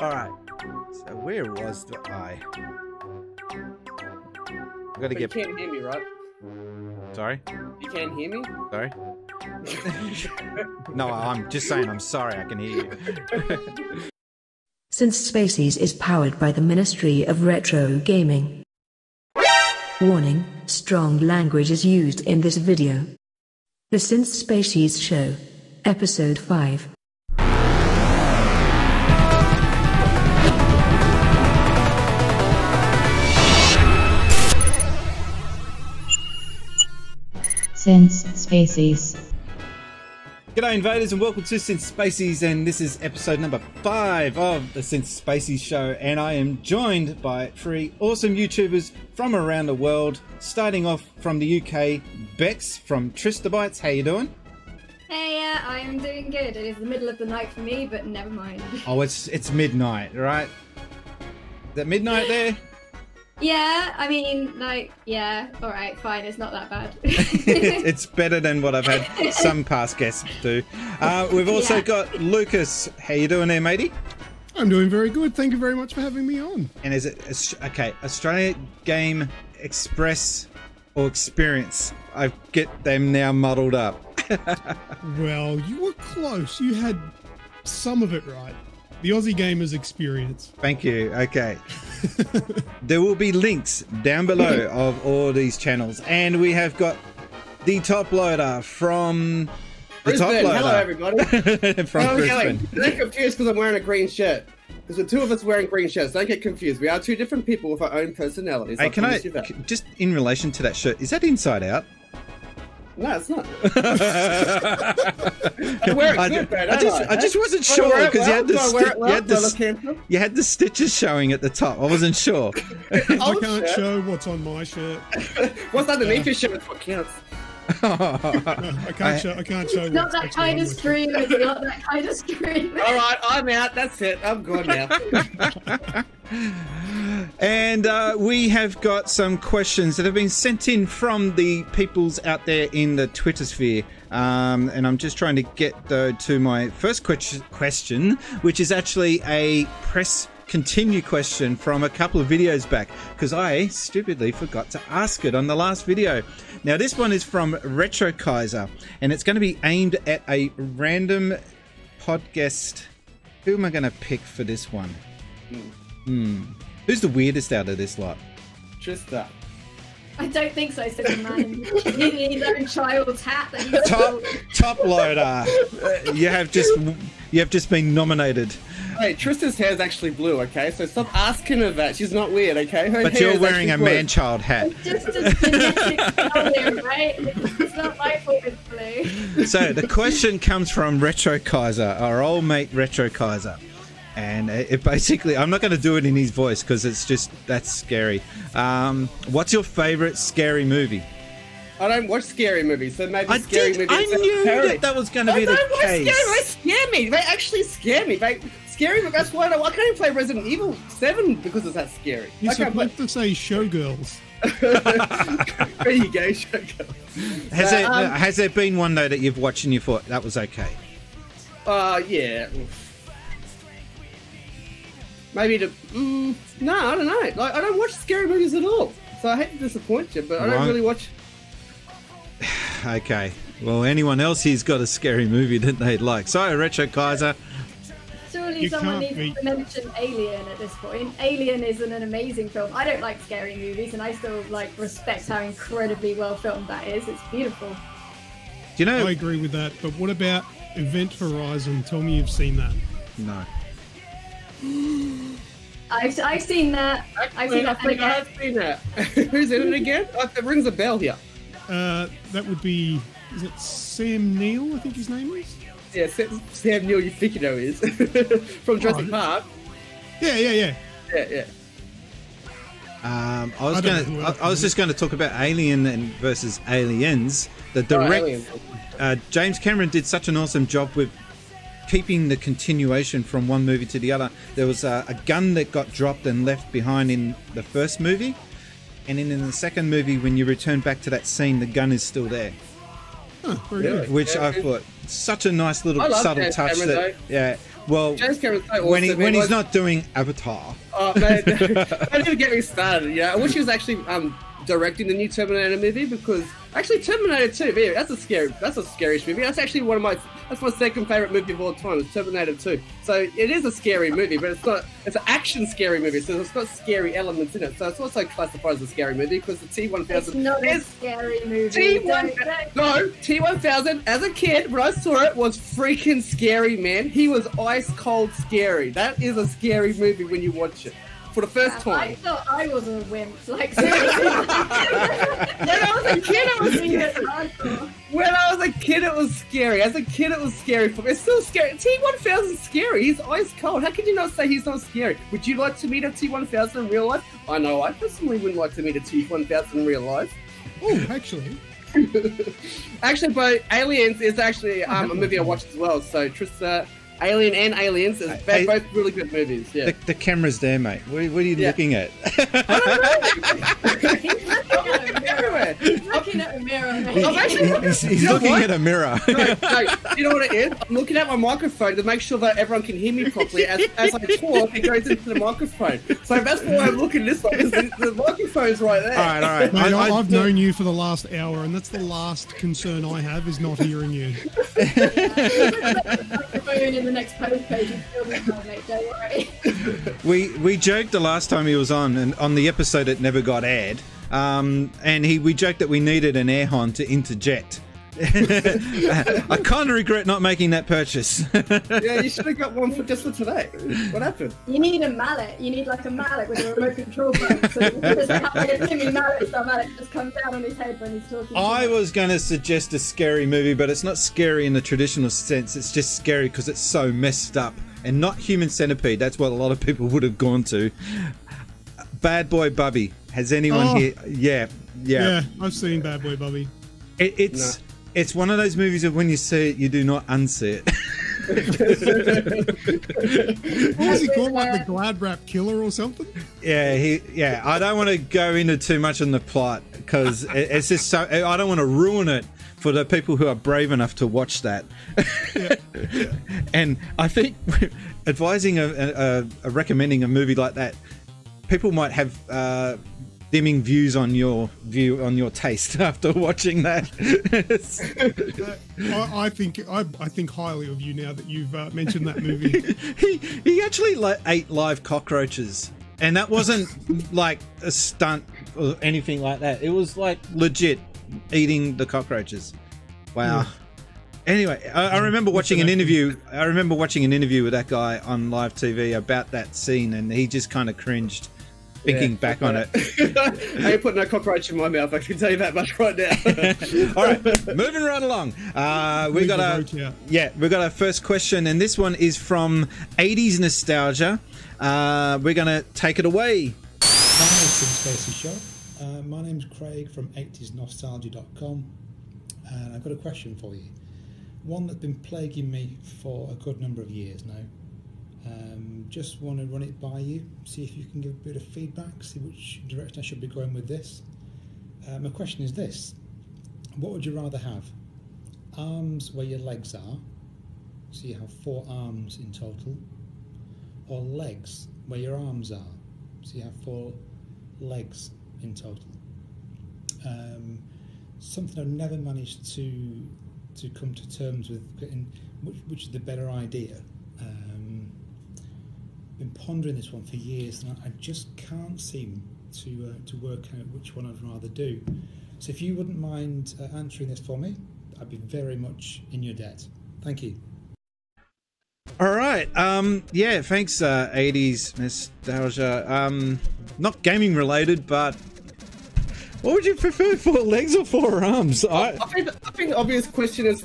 Alright. So where was I? I've got to get... You can't hear me, right? Sorry? You can't hear me? Sorry? No, I'm just saying I'm sorry, I can hear you. Since Spacies is powered by the Ministry of Retro Gaming. Warning, strong language is used in this video. The Since Spacies Show, Episode 5. Since Spacies. G'day invaders and welcome to Since Spacies, and this is episode number 5 of the Since Spacies show, and I am joined by 3 awesome YouTubers from around the world, starting off from the UK, Bex from Trista Bytes. How you doing? Hey, I'm doing good. It is the middle of the night for me, but never mind. Oh, it's midnight, right? Is that midnight there? Yeah, I mean, like, yeah, alright, fine, it's not that bad. It's better than what I've had some past guests do. We've also got Lucas. How you doing there, matey? I'm doing very good. Thank you very much for having me on. And is it, okay, Australia Game Express or Experience? I get them now muddled up. Well, you were close. You had some of it right. The Aussie Gamers Experience. Thank you. Okay. There will be links down below of all these channels. And we have got the top loader from... Brisbane. Hello, everybody. From Brisbane. Don't get confused because I'm wearing a green shirt. Because the two of us wearing green shirts. Don't get confused. We are two different people with our own personalities. Hey, can I... Just in relation to that shirt, is that inside out? No, it's not. I wear it good, I just wasn't sure because you had the stitches showing at the top. I wasn't sure. I can't show what's on my shirt. What's underneath your shirt is what counts. I can't show. It's not that kind of stream. It's not that kind of stream. All right, I'm out. That's it. I'm gone now. And we have got some questions that have been sent in from the peoples out there in the Twitter sphere. And I'm just trying to get to my first question, which is actually a press continue question from a couple of videos back, because I stupidly forgot to ask it on the last video. Now this one is from Retro Kaiser, and it's going to be aimed at a random podcast. Who am I going to pick for this one? Who's the weirdest out of this lot? Trista. I don't think so, Superman. In his own child's hat. That he's top loader. You have just been nominated. Hey, Trista's hair is actually blue, okay? So stop asking her that. She's not weird, okay? But you're wearing a man-child hat. It's just a genetic color, right? It's not my fault it's blue. So the question comes from Retro Kaiser, our old mate Retro Kaiser. And it basically, I'm not going to do it in his voice because it's just, that's scary. What's your favorite scary movie? I don't watch scary movies, so maybe scary movies. I knew that was going to be the case. They scare me. They actually scare me. Scary, but that's why I can't even play Resident Evil 7 because it's that scary. You're supposed to say Showgirls. There you go, Showgirls. Has there been one though that you've watched and you thought that was okay? Yeah. Maybe no, I don't know. Like, I don't watch scary movies at all, so I hate to disappoint you, but I don't really watch. Okay. Well, anyone else here's got a scary movie that they'd like. Sorry, Retro Kaiser. Surely someone needs to mention Alien at this point. Alien is an amazing film. I don't like scary movies, and I still respect how incredibly well filmed that is. It's beautiful. Do you know? I agree with that. But what about Event Horizon? Tell me you've seen that. No. I've seen that. I've seen that. Who's in it again? It rings a bell here. That would be. Is it Sam Neill? I think his name is. Yeah, Sam Neill. You think you know is from Jurassic Park. Yeah. I was just going to talk about Alien versus Aliens. The direct. James Cameron did such an awesome job with keeping the continuation from one movie to the other. There was a gun that got dropped and left behind in the first movie, and in the second movie, when you return back to that scene, the gun is still there. Very good. Which I thought such a nice little subtle touch that Well, James Cameron's so when awesome. he's not doing Avatar. Oh man, don't even get me started. Yeah, I wish he was actually directing the new Terminator movie, because actually Terminator 2, yeah, that's a scary-ish movie. That's actually that's my second favorite movie of all time, is Terminator 2. So it is a scary movie, but it's an action scary movie, so it's got scary elements in it. So it's also classified as a scary movie, because the T-1000 It's not a scary movie. T-1000, as a kid, when I saw it, was freaking scary, man. He was ice cold scary. That is a scary movie when you watch it. For the first time. I thought I was a wimp. Like, seriously. When I was a kid, it was scary. When I was a kid, it was scary. As a kid, it was scary for me. It's still scary. T-1000 is scary. He's ice cold. How could you not say he's not scary? Would you like to meet a T-1000 in real life? I know I personally wouldn't like to meet a T-1000 in real life. Oh, actually. Actually, but Aliens is actually a movie I watched as well. So Trista, Alien and Aliens, they're both really good movies. Yeah. The camera's there, mate. What are you looking at? He's looking at a mirror, mate. He's looking at a mirror. No, you know what it is? I'm looking at my microphone to make sure that everyone can hear me properly. As I talk, it goes into the microphone. So that's why I'm looking this way, because the microphone's right there. All right. Mate, I've known you for the last hour, and that's the last concern I have, is not hearing you. In the next post page, mate, don't worry. We joked the last time he was on, and on the episode it never got aired. And we joked that we needed an air horn to interject. I kind of regret not making that purchase. Yeah, you should have got one just for today. What happened? You need a mallet. You need like a mallet with a remote control button. So you just have like a Timmy mallet, so mallet just comes down on his head when he's talking. I was going to suggest a scary movie, but it's not scary in the traditional sense. It's just scary because it's so messed up, and not Human Centipede. That's what a lot of people would have gone to. Bad Boy Bubby. Has anyone here? Yeah, I've seen Bad Boy Bubby. It's one of those movies that when you see it, you do not unsee it. What was he called? Like the Glad Wrap Killer or something? Yeah. I don't want to go into too much on the plot, because it's just so. I don't want to ruin it for the people who are brave enough to watch that. And I think advising recommending a movie like that, people might have dimming views on your taste after watching that. I think highly of you now that you've mentioned that movie. He actually ate live cockroaches, and that wasn't like a stunt or anything like that. It was like legit eating the cockroaches. Wow. Yeah. Anyway, I remember watching an interview. I remember watching an interview with that guy on live TV about that scene, and he just kind of cringed. Thinking back on it. I ain't putting no cockroach in my mouth, I can tell you that much right now. All right, moving right along. We got our first question, and this one is from 80s Nostalgia. We're going to take it away. Hi, Spaces Show. My name's Craig from 80snostalgia.com, and I've got a question for you. One that's been plaguing me for a good number of years now. Just want to run it by you, see if you can give a bit of feedback, see which direction I should be going with this. My question is this: what would you rather have? Arms where your legs are, so you have 4 arms in total, or legs where your arms are, so you have 4 legs in total? Something I've never managed to come to terms with, which is the better idea. Been pondering this one for years, and I just can't seem to work out which one I'd rather do. So if you wouldn't mind answering this for me, I'd be very much in your debt. Thank you. All right. Yeah, thanks, 80s Nostalgia. Not gaming related, but what would you prefer, 4 legs or 4 arms? I think the obvious question is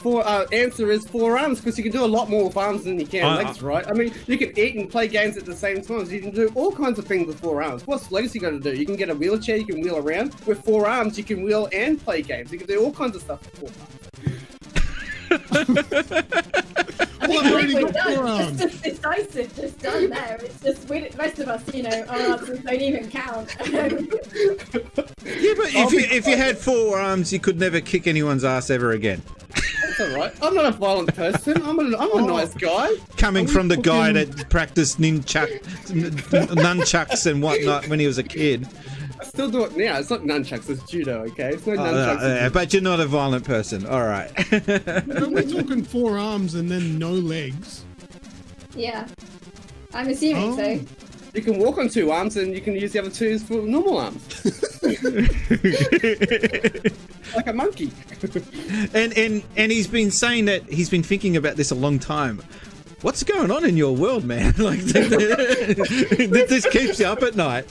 answer is 4 arms, because you can do a lot more with arms than you can legs, right? I mean, you can eat and play games at the same time, so you can do all kinds of things with 4 arms. What's legs you got to do? You can get a wheelchair, you can wheel around. With 4 arms, you can wheel and play games. You can do all kinds of stuff with 4 arms. It's just decisive, just done there. It's just the rest of us, our answers don't even count. Yeah, but if you had 4 arms, you could never kick anyone's ass ever again. That's all right. I'm not a violent person. I'm a nice guy. Coming from the guy that practiced nunchucks and whatnot when he was a kid. I still do it now. It's not nunchucks, it's judo, okay? It's no nunchucks. But you're not a violent person. All right. No, we're talking 4 arms and then no legs. Yeah. I'm assuming so. You can walk on 2 arms and you can use the other 2 for normal arms. Like a monkey. and he's been saying that he's been thinking about this a long time. What's going on in your world, man? Like this keeps you up at night.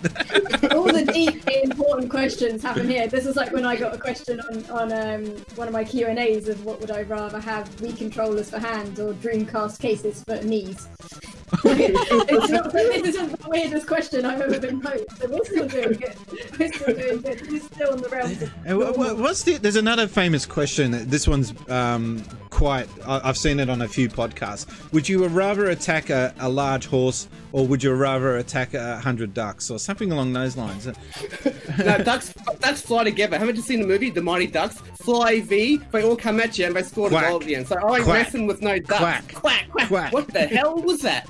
All the deep, important questions happen here. This is like when I got a question on one of my Q&As of what would I rather have, Wii controllers for hands or Dreamcast cases for knees. This isn't the weirdest question I've ever been posed. So we're still doing good. We're still doing good. We're still on the realms of... There's another famous question. This one's quite... I've seen it on a few podcasts. Would you rather attack a large horse or would you rather attack 100 ducks or something along those lines? No, ducks fly together. Haven't you seen the movie The Mighty Ducks? Fly V, they all come at you and they score the goal at the end. So I ain't messing with no ducks. Quack, quack, quack. What the hell was that?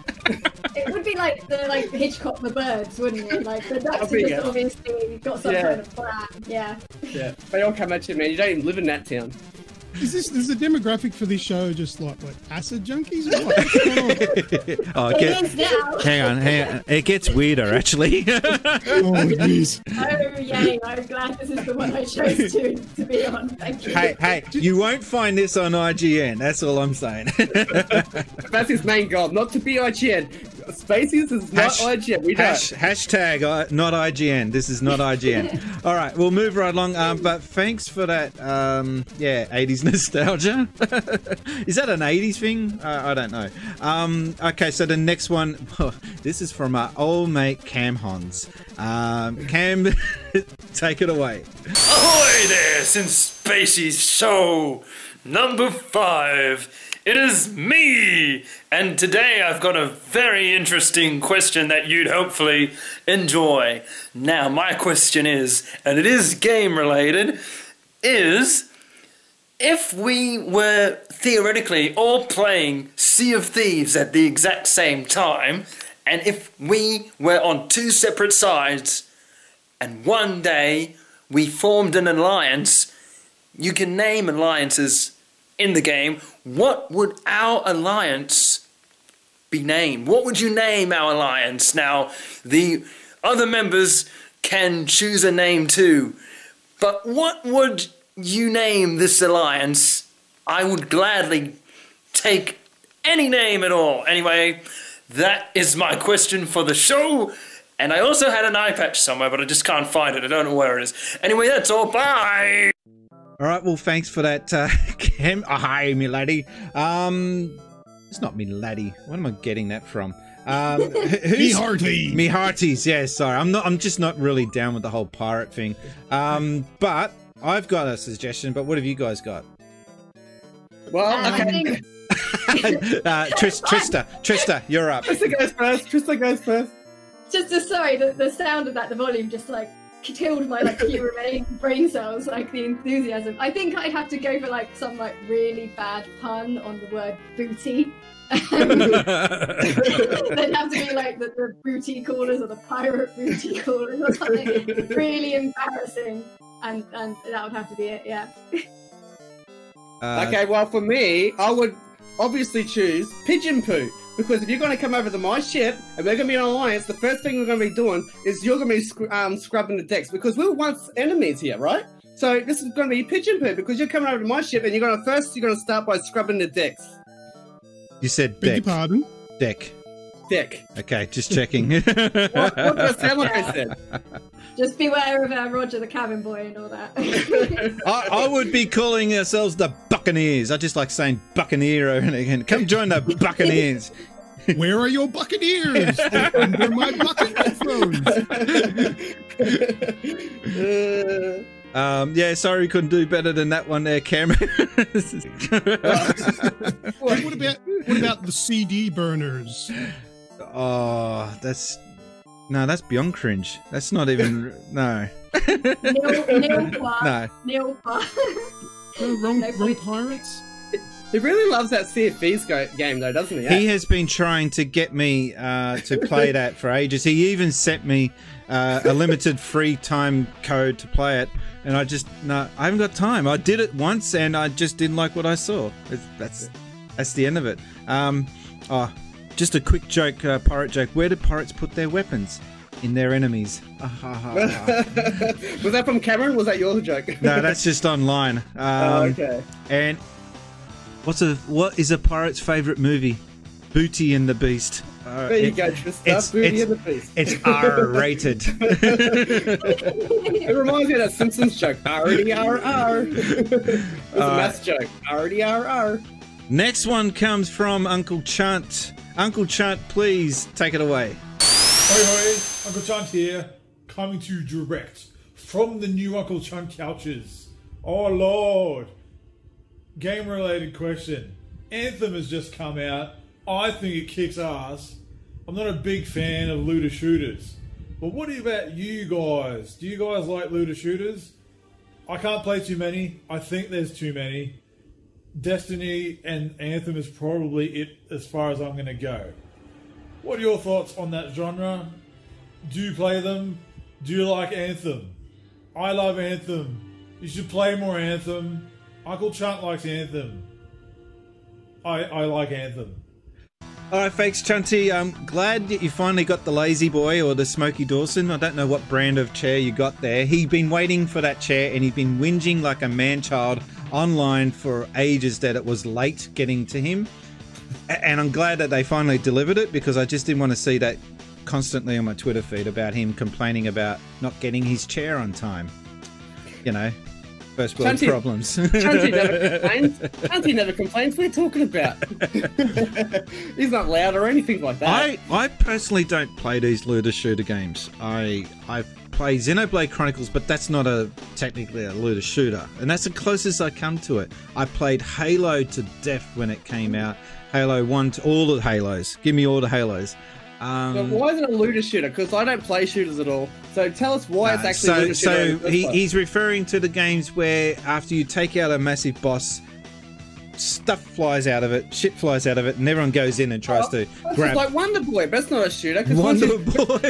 It would be like the Hitchcock the Birds, wouldn't it? Like the ducks are just obviously got some kind of plan. Yeah. Yeah. They all come at you, man. You don't even live in that town. Is the demographic for this show just like acid junkies or what? What's going on? Hang on. It gets weirder, actually. Jeez. Oh, yay. I'm glad this is the one I chose to be on. Thank you. Hey, you won't find this on IGN. That's all I'm saying. That's his main goal, not to be IGN. Spacies is not IGN. We don't. Hashtag not IGN. This is not IGN. All right, we'll move right along. But thanks for that. 80s nostalgia. Is that an 80s thing? I don't know. Okay, so the next one. This is from our old mate Cam Hans. Cam, take it away. Ahoy there, since Spacies show number 5. It is me! And today I've got a very interesting question that you'd hopefully enjoy. Now, my question is, and it is game related, is if we were theoretically all playing Sea of Thieves at the exact same time, and if we were on 2 separate sides, and one day we formed an alliance, you can name alliances in the game, what would our alliance be named? What would you name our alliance? Now, the other members can choose a name too, but what would you name this alliance? I would gladly take any name at all. Anyway, that is my question for the show, and I also had an eye patch somewhere, but I just can't find it. I don't know where it is. Anyway, that's all. Bye! All right, well, thanks for that, Cam. Oh, hi, me laddie. It's not me laddie. What am I getting that from? Me hearty. Me hearties. Yeah, sorry. I'm just not really down with the whole pirate thing. But I've got a suggestion. But what have you guys got? Well, okay. Trista, you're up. Trista goes first. Just sorry, the sound of that, the volume, just like killed my few remaining brain cells, like the enthusiasm. I think I'd have to go for some really bad pun on the word booty. They'd have to be the booty callers or the pirate booty callers or something really embarrassing, and that would have to be it. Yeah. Okay, well for me, I would obviously choose Pigeon Poo. Because if you're going to come over to my ship and we're going to be in an alliance, the first thing we're going to be doing is you're going to be scrubbing the decks. Because we were once enemies here, right? So this is going to be Pigeon Poo because you're coming over to my ship and you're going to start by scrubbing the decks. You said deck. Beg your pardon? Deck. Okay, just checking. What did I sound like I said? Just beware of Roger the cabin boy and all that. I would be calling ourselves the Buccaneers. I just like saying Buccaneer over and again. Come join the Buccaneers. Where are your Buccaneers? Under my bucket headphones. Yeah, sorry we couldn't do better than that one there, Cameron. What about the CD burners? Oh, that's beyond cringe. That's not even no. No. Wrong pirates. He really loves that Sea of Thieves game, though, doesn't he? He has been trying to get me to play that for ages. He even sent me a limited free time code to play it, and I haven't got time. I did it once, and I just didn't like what I saw. That's the end of it. Just a quick joke, pirate joke. Where did pirates put their weapons? In their enemies. Was that from Cameron? Was that your joke? No, that's just online. Okay. And what is a pirate's favourite movie? Booty and the Beast. There you go, Trista. Booty and the Beast. It's R-rated. It reminds me of that Simpsons joke. R-E-R-R. It's a maths joke. R-E-R-R. Next one comes from Uncle Chunt. Uncle Chunt, please take it away. Hoi hoi, Uncle Chunt here, coming to you direct from the new Uncle Chunt couches. Oh Lord! Game-related question. Anthem has just come out. I think it kicks ass. I'm not a big fan of looter shooters. But what about you guys? Do you guys like looter shooters? I can't play too many. I think there's too many. Destiny and Anthem is probably it as far as I'm going to go. What are your thoughts on that genre? Do you play them? Do you like Anthem? I love Anthem. You should play more Anthem. Uncle Chunt likes Anthem. I like Anthem. Alright, thanks, Chunty. I'm glad that you finally got the Lazy Boy or the Smoky Dawson. I don't know what brand of chair you got there. He'd been waiting for that chair and he'd been whinging like a man-child online for ages that it was late getting to him. And I'm glad that they finally delivered it, because I just didn't want to see that constantly on my Twitter feed about him complaining about not getting his chair on time. You know, first world problems. Chunty never complains. Chunty never complains. What are you talking about? He's not loud or anything like that. I personally don't play these looter shooter games. I play Xenoblade Chronicles, but that's not technically a looter shooter, and that's the closest I come to it. I played Halo to death when it came out. Halo 1 to all the Halos. Give me all the Halos. But why is it a looter shooter? Because I don't play shooters at all. So tell us why it's actually a looter shooter. So he's referring to the games where after you take out a massive boss, stuff flies out of it, shit flies out of it, and everyone goes in and tries to grab. It's like Wonder Boy, but it's not a shooter. Wonder Boy.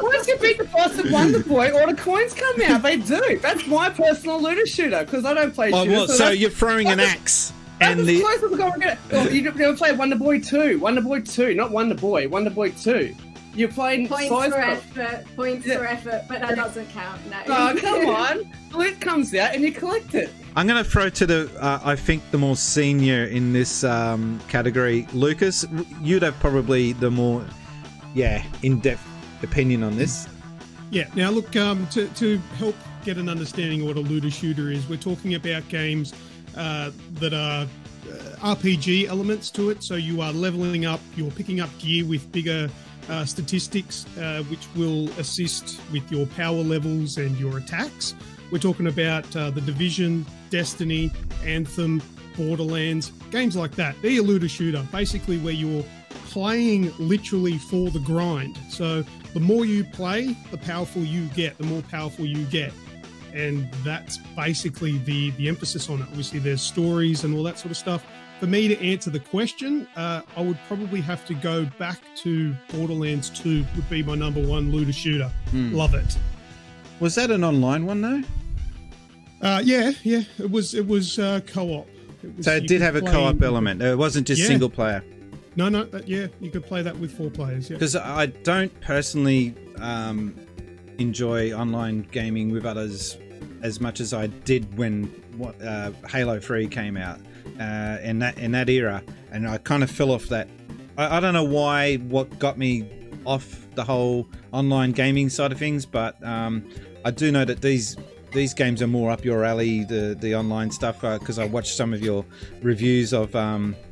Once you beat the boss of Wonder Boy, all the coins come out. They do. That's my personal looter shooter, because I don't play shooters. Well, so you're throwing an axe. And the closest we're going to get. Oh, you never played Wonder Boy 2. Wonder Boy 2, not Wonder Boy. Wonder Boy 2. You're playing points for effort. Points for effort, but that doesn't count. No. Oh, come on. Loot comes out and you collect it. I'm going to throw to the, I think, the more senior in this category. Lucas, you'd have probably the more, in-depth opinion on this. Yeah. Now, look, to help get an understanding of what a looter shooter is, we're talking about games that are RPG elements to it. So you are leveling up, you're picking up gear with bigger statistics, which will assist with your power levels and your attacks. We're talking about The Division, Destiny, Anthem, Borderlands, games like that. They're a looter shooter, basically where you're playing literally for the grind. So the more you play, the powerful you get, the more powerful you get. And that's basically the emphasis on it. Obviously, there's stories and all that sort of stuff. For me to answer the question, I would probably have to go back to Borderlands 2 would be my number one looter shooter. Love it. Was that an online one though? Yeah. It was co-op. So it did have a co-op element. It wasn't just single player. No. You could play that with 4 players. Yeah. Because I don't personally enjoy online gaming with others as much as I did when Halo 3 came out in that era, and I kind of fell off that. I don't know what got me off the whole online gaming side of things, but I do know that these games are more up your alley, the online stuff, because I watched some of your reviews of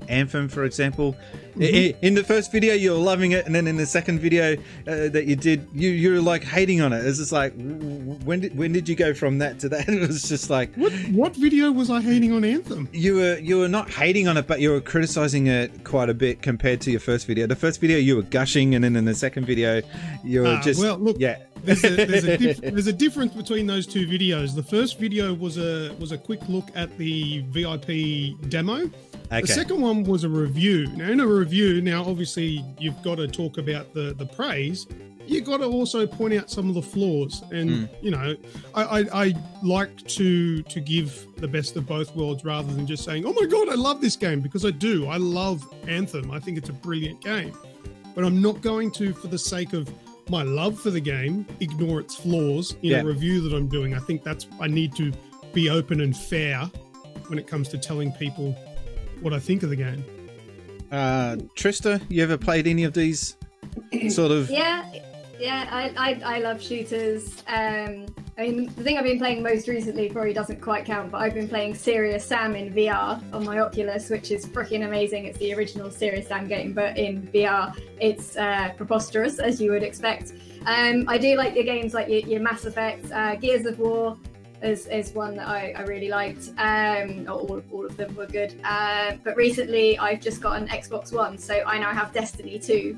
Anthem, for example. In the first video you were loving it, and then in the second video that you did, you were like hating on it. It's just like, when did you go from that to that? It was just like, what video was I hating on Anthem? You were not hating on it, but you were criticizing it quite a bit compared to your first video. The first video you were gushing, and then in the second video you were just there's a difference between those two videos. The first video was a quick look at the VIP demo, Okay. The second one was a review. Now, in a review, obviously you've got to talk about the praise. You've got to also point out some of the flaws. And, I like to give the best of both worlds rather than just saying, oh my God, I love this game, because I do. I love Anthem. I think it's a brilliant game. But I'm not going to, for the sake of my love for the game, ignore its flaws in a review that I'm doing. I think I need to be open and fair when it comes to telling people what I think of the game. Trista, you ever played any of these sort of... Yeah, I love shooters. I mean, the thing I've been playing most recently probably doesn't quite count, but I've been playing Serious Sam in VR on my Oculus, which is freaking amazing. It's the original Serious Sam game, but in VR, it's preposterous, as you would expect. I do like your games like your Mass Effect, Gears of War is one that I really liked. All of them were good. But recently, I've just got an Xbox One, so I now have Destiny 2.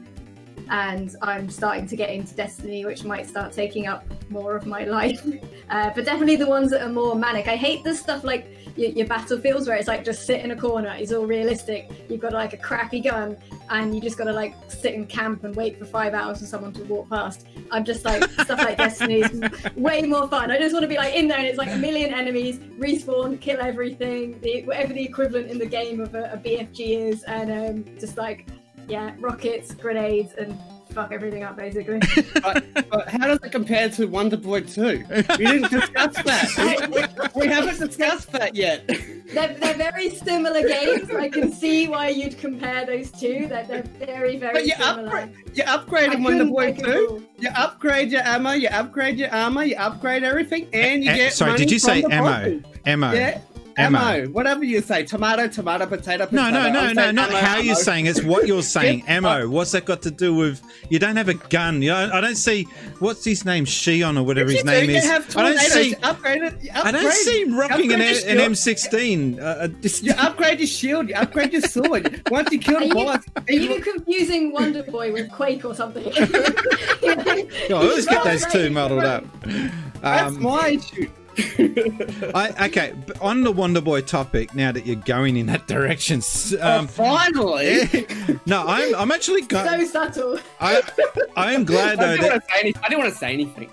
And I'm starting to get into Destiny, which might start taking up more of my life. But definitely the ones that are more manic. I hate the stuff like your Battlefields where it's like just sit in a corner. It's all realistic. You've got like a crappy gun and you just got to like sit in camp and wait for 5 hours for someone to walk past. I'm just like, stuff like Destiny is way more fun. I just want to be like in there and it's like a million enemies, respawn, kill everything, whatever the equivalent in the game of a BFG is, and just like, yeah, rockets, grenades, and fuck everything up, basically. but how does it compare to Wonder Boy 2? We didn't discuss that. We haven't discussed that yet. They're very similar games. I can see why you'd compare those two. They're very, very similar. You upgrade in Wonder Boy 2. You upgrade your ammo, you upgrade your armor, you upgrade everything, and you get Sorry, money did you say from the ammo? bosses. Ammo. Yeah. Ammo, whatever you say, tomato, potato. No, not ammo, how you're ammo. saying. It's what you're saying. Ammo. What's that got to do with? You don't have a gun. I don't see. What's his name? Shion or whatever his name is. I don't see. I don't see him rocking an M16. You upgrade your shield. You upgrade your sword. Once you kill the boss. Are you confusing Wonder Boy with Quake or something? Let's get those two muddled up. That's my issue. Okay, on the Wonder Boy topic, now that you're going in that direction, finally. No, I'm actually so subtle. I am glad though. I didn't want to say anything.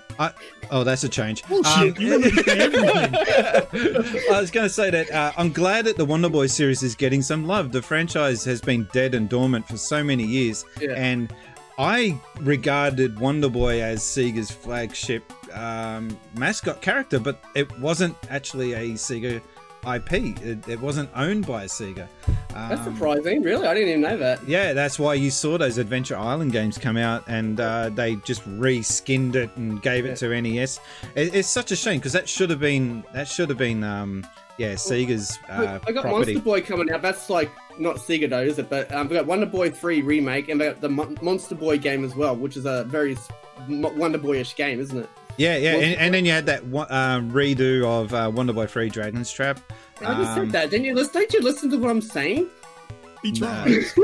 Oh, that's a change. Bullshit, you want to say everything. I was going to say that I'm glad that the Wonder Boy series is getting some love. The franchise has been dead and dormant for so many years, and I regarded Wonder Boy as Sega's flagship mascot character, but it wasn't actually a Sega IP. It wasn't owned by Sega. That's surprising, really. I didn't even know that. Yeah, that's why you saw those Adventure Island games come out, and they just re-skinned it and gave it to NES. It's such a shame because that should have been Sega's I got property. Monster Boy coming out. That's like not Sega though, is it? But we got Wonder Boy 3 remake, and we got the Monster Boy game as well, which is a very Wonder Boyish game, isn't it? Yeah, and then you had that redo of Wonder Boy 3 Dragon's Trap. I just said that. Don't you listen to what I'm saying? He tries.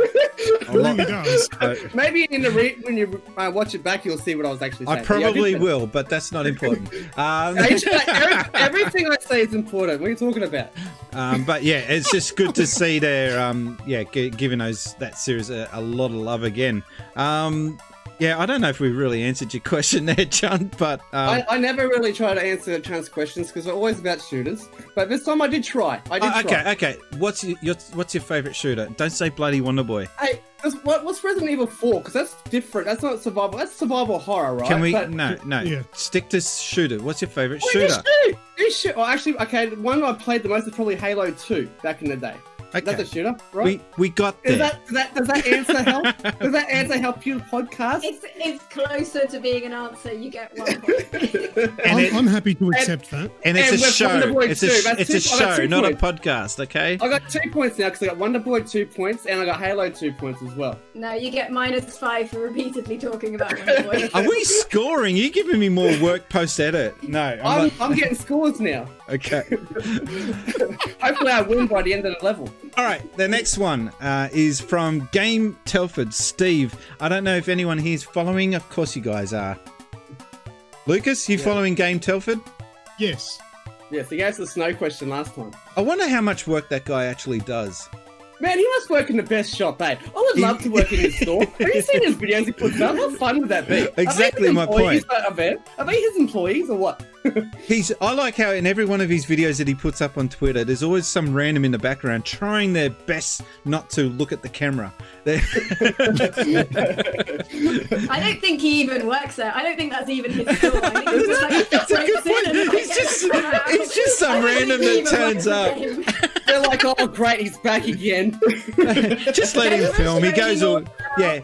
Really does. Maybe when you watch it back, you'll see what I was actually saying. I probably will, but that's not important. Everything I say is important. What are you talking about? But yeah, it's just good to see they're giving that series a lot of love again. Yeah, I don't know if we really answered your question there, John, but... I never really try to answer Chan's questions because they're always about shooters. But this time I did try. Okay. What's your favourite shooter? Don't say bloody Wonder Boy. Hey, what's Resident Evil 4? Because that's different. That's not survival. That's survival horror, right? Can we... No. Yeah. Stick to shooter. What's your favourite shooter? Well, actually, okay, the one I played the most is probably Halo 2 back in the day. Okay. That's a shooter, right? We got there. Does that answer help? Does that answer help you podcast? It's closer to being an answer. You get 1 point. I'm happy to accept that. And it's a show. It's a show, not a podcast. Okay. I got 2 points now because I got Wonder Boy 2 points and I got Halo 2 points as well. No, you get -5 for repeatedly talking about Wonder Boy. Are we scoring? Are you giving me more work post edit? No, I'm getting scores now. Okay. Hopefully I win by the end of the level. All right, the next one is from Game Telford. Steve, I don't know if anyone here is following. Of course you guys are. Lucas, you following Game Telford? Yes. Yes, he gave us the snow question last time. I wonder how much work that guy actually does. Man, he must work in the best shop, eh? I would love to work in his store. Have you seen his videos he puts up? How fun would that be? Exactly my point. Are they his employees or what? I like how in every one of his videos that he puts up on Twitter, there's always some random in the background trying their best not to look at the camera. I don't think he even works there. I don't think that's even his store. I think he's just like, He's just some random that turns up. They're like, oh great, he's back again. Just let him film. He goes all, yeah.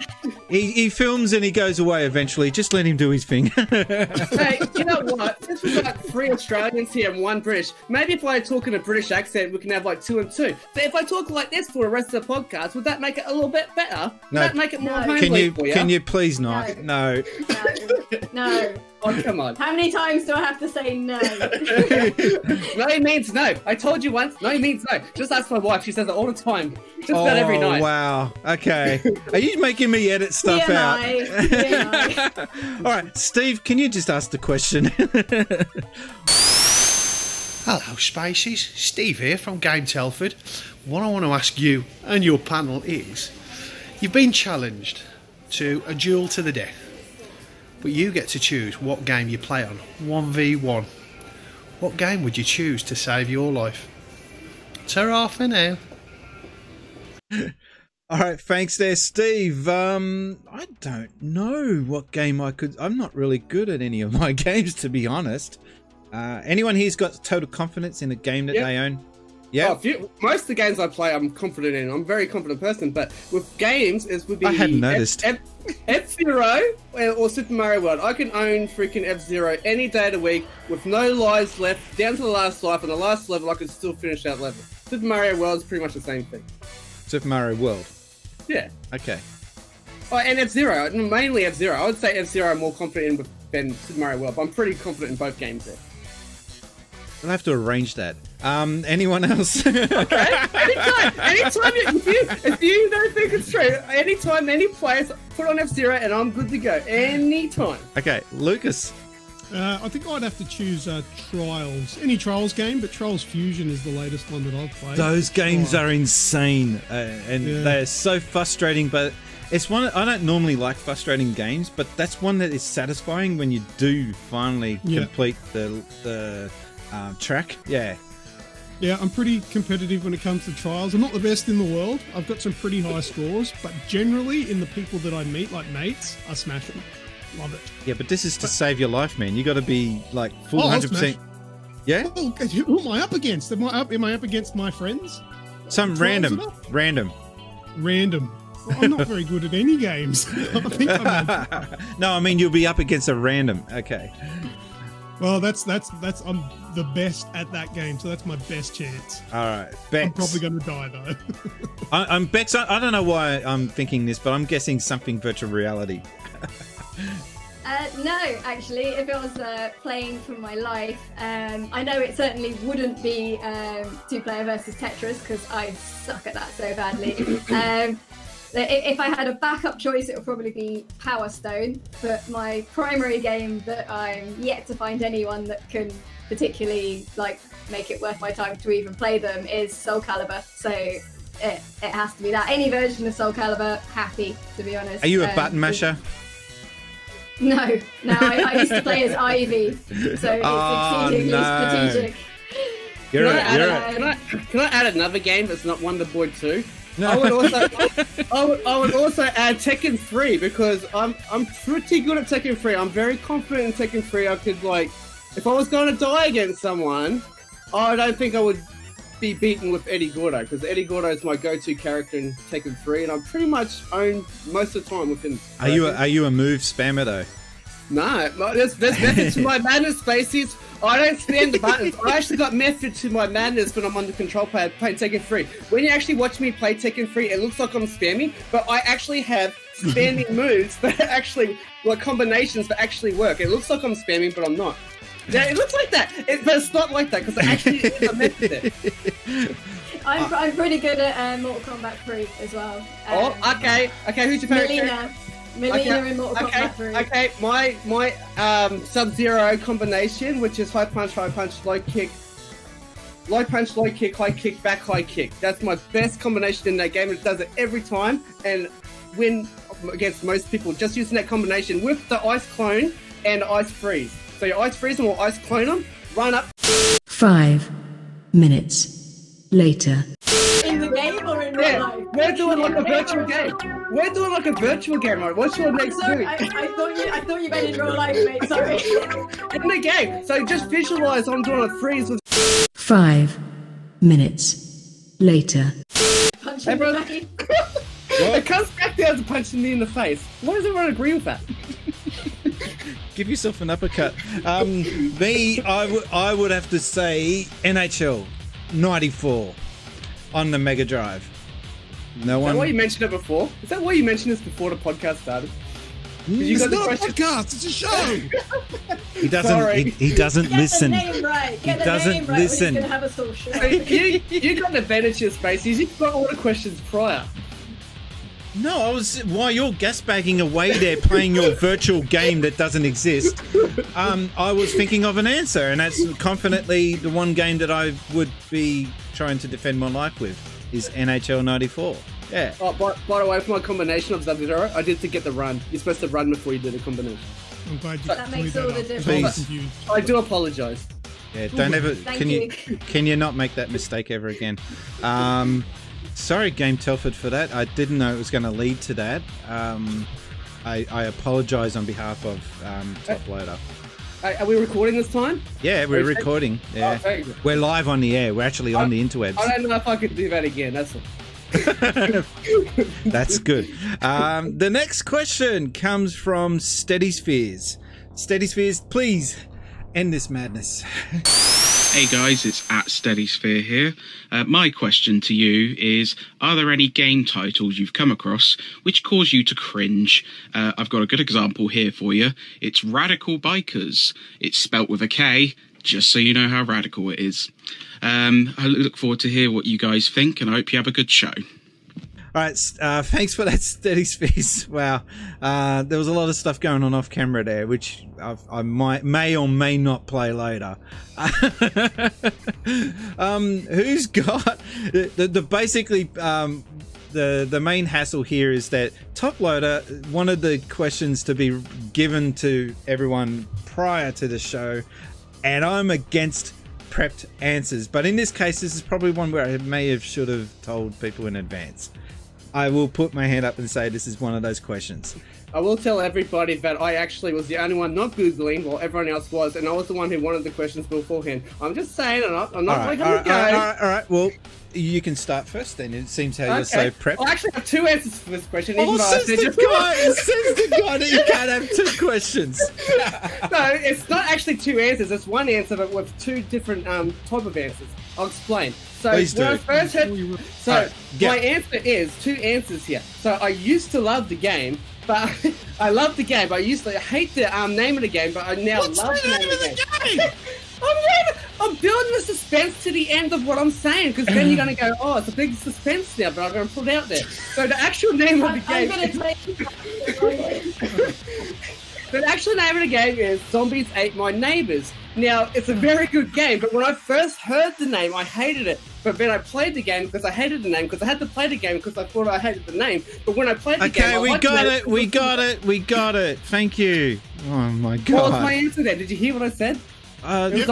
He films and he goes away eventually. Just let him do his thing. Hey, you know what? Since we've got 3 Australians here and 1 British, maybe if I talk in a British accent, we can have like 2 and 2. So if I talk like this for the rest of the podcast, would that make it a little bit better? Would that make it more homely for you? Can you please not? No. No. Oh, come on. How many times do I have to say no? No means no. I told you once, no means no. Just ask my wife. She says it all the time. Just about every night. Oh, wow. Okay. Are you making me edit stuff out? All right, Steve, can you just ask the question? Hello, Spacies. Steve here from Game Telford. What I want to ask you and your panel is, you've been challenged to a duel to the death, but you get to choose what game you play on, 1v1. What game would you choose to save your life? Ta-ra for now. All right, thanks there, Steve. I don't know what game I could... I'm not really good at any of my games, to be honest. Anyone here's got total confidence in a game that they own? Yeah. Oh, most of the games I play, I'm confident in. I'm a very confident person, but with games, it would be... I hadn't noticed. F-Zero or Super Mario World. I can own freaking F-Zero any day of the week with no lives left, down to the last life, and the last level I could still finish that level. Super Mario World is pretty much the same thing. Super Mario World? Yeah. Okay. Oh, and F-Zero, mainly F-Zero. I would say F-Zero I'm more confident in than Super Mario World, but I'm pretty confident in both games there. We'll have to arrange that. Anyone else? Okay. Anytime if you don't think it's true, anytime any players put on F-Zero and I'm good to go. Anytime. Okay, Lucas. I think I'd have to choose Trials. Any Trials game, but Trials Fusion is the latest one that I've played. Those games are insane, and they're so frustrating, but it's one... I don't normally like frustrating games, but that's one that is satisfying when you do finally complete the track. Yeah, I'm pretty competitive when it comes to Trials. I'm not the best in the world. I've got some pretty high scores, but generally in the people that I meet, like mates, I smash them. Love it. Yeah, but this is to save your life, man. You got to be like full 100%. Yeah. Oh, who am I up against? Am I up against my friends? Some random. Well, I'm not very good at any games. I think No, I mean you'll be up against a random. Okay. Well, that's I'm the best at that game, so that's my best chance. All right, Bex. I'm probably going to die though. I'm Bex. I don't know why I'm thinking this, but I'm guessing something virtual reality. No, actually, if it was playing for my life, I know it certainly wouldn't be 2-player versus Tetris because I suck at that so badly. If I had a backup choice, it would probably be Power Stone. But my primary game that I'm yet to find anyone that can particularly make it worth my time to even play them is Soul Calibur. So it has to be that. Any version of Soul Calibur, happy, to be honest. Are you a button masher? No, I used to play as Ivy, so it's exceedingly strategic. Can I add another game that's not Wonder Boy 2? No. I would also add Tekken 3 because I'm pretty good at Tekken 3. I'm very confident in Tekken 3. I could if I was going to die against someone, I don't think I would be beaten with Eddie Gordo because Eddie Gordo is my go-to character in Tekken 3, and I'm pretty much own most of the time with him. Are you a move spammer though? No, there's method to my madness, Spacies. I don't spam the buttons. I actually got method to my madness when I'm on the control pad playing Tekken 3. When you actually watch me play Tekken 3, it looks like I'm spamming, but I actually have spamming moves that actually, combinations that actually work. It looks like I'm spamming, but I'm not. Yeah, it looks like that, but it's not like that because it actually is a method there. I'm pretty good at Mortal Kombat 3 as well. Okay, who's your favorite character? Melina in Mortal Kombat 3. Okay, my Sub-Zero combination, which is high punch, low kick, low punch, low kick, back, high kick. That's my best combination in that game. It does it every time and win against most people just using that combination with the ice clone and ice freeze. So you ice freeze them or ice clone them, run up. 5 minutes later. In the game or in real life? We're doing like a virtual game. We're doing like a virtual game, right? What's your next move? I thought you meant in real life, mate. Sorry. In the game. So just visualize I'm doing a freeze with 5 minutes later. Punch in the face. It comes back down to punching me in the face. Why does everyone agree with that? Give yourself an uppercut. I would have to say NHL 94 on the Mega Drive. No one. Is that why you mentioned it before? Is that why you mentioned this before the podcast started? It's not a podcast. It's a show. He doesn't. He doesn't listen. Get the name right. Get He doesn't the name right. listen. We're just gonna have a sort of show. You got the advantage here, Spacies. You've got all the questions prior. No, I was while you're gasbagging away there playing your virtual game that doesn't exist. I was thinking of an answer, and that's confidently the one game that I would be trying to defend my life with is NHL 94. Yeah. Oh, by the way, for my combination of Sub-Zero, I did to get the run. You're supposed to run before you do the combination. I'm glad you That makes all the difference. Please. I do apologise. Yeah, don't ever. Thank Can you not make that mistake ever again? Sorry, Game Telford, for that. I didn't know it was going to lead to that. I apologise on behalf of Top Loader. Are we recording this time? Yeah, we're recording. Yeah, Oh, thank you. we're live on the air. We're actually on the interwebs. I don't know if I could do that again. That's all. That's good. The next question comes from Steady Spheres. Steady Spheres, please end this madness. Hey guys, it's at Steady Sphere here. My question to you is, are there any game titles you've come across which cause you to cringe? I've got a good example here for you. It's Radical Bikers. It's spelt with a K, just so you know how radical it is. I look forward to hear what you guys think, and I hope you have a good show. All right, thanks for that, Steady Space. Wow, there was a lot of stuff going on off camera there, which I may or may not play later. Who's got the main hassle here is that Top Loader wanted the questions to be given to everyone prior to the show, and I'm against prepped answers. But in this case, this is probably one where I should have told people in advance. I will put my hand up and say this is one of those questions. I will tell everybody that I actually was the only one not Googling while everyone else was, and I was the one who wanted the questions beforehand. I'm just saying, I'm not like, all right. Well, you can start first then. It seems how you're so prepped. I actually have two answers for this question. Says the guy that you can't have two questions. No, it's not actually two answers. It's one answer, but with two different type of answers. I'll explain. So Please do. when I first heard, my answer is two answers here. So I used to love the game, but I love the game, but I used to hate the name of the game, but I now love the name of the game. I'm building the suspense to the end of what I'm saying, because then you're going to go, oh, it's a big suspense now, but I'm going to put it out there. So the actual name of the game... The actual name of the game is Zombies Ate My Neighbors. Now, it's a very good game, but when I first heard the name, I hated it. But then I played the game because I hated the name, because I had to play the game because I thought I hated the name. But when I played the game... Okay, we got it. Thank you. Oh, my God. What was my answer there? Did you hear what I said? Not at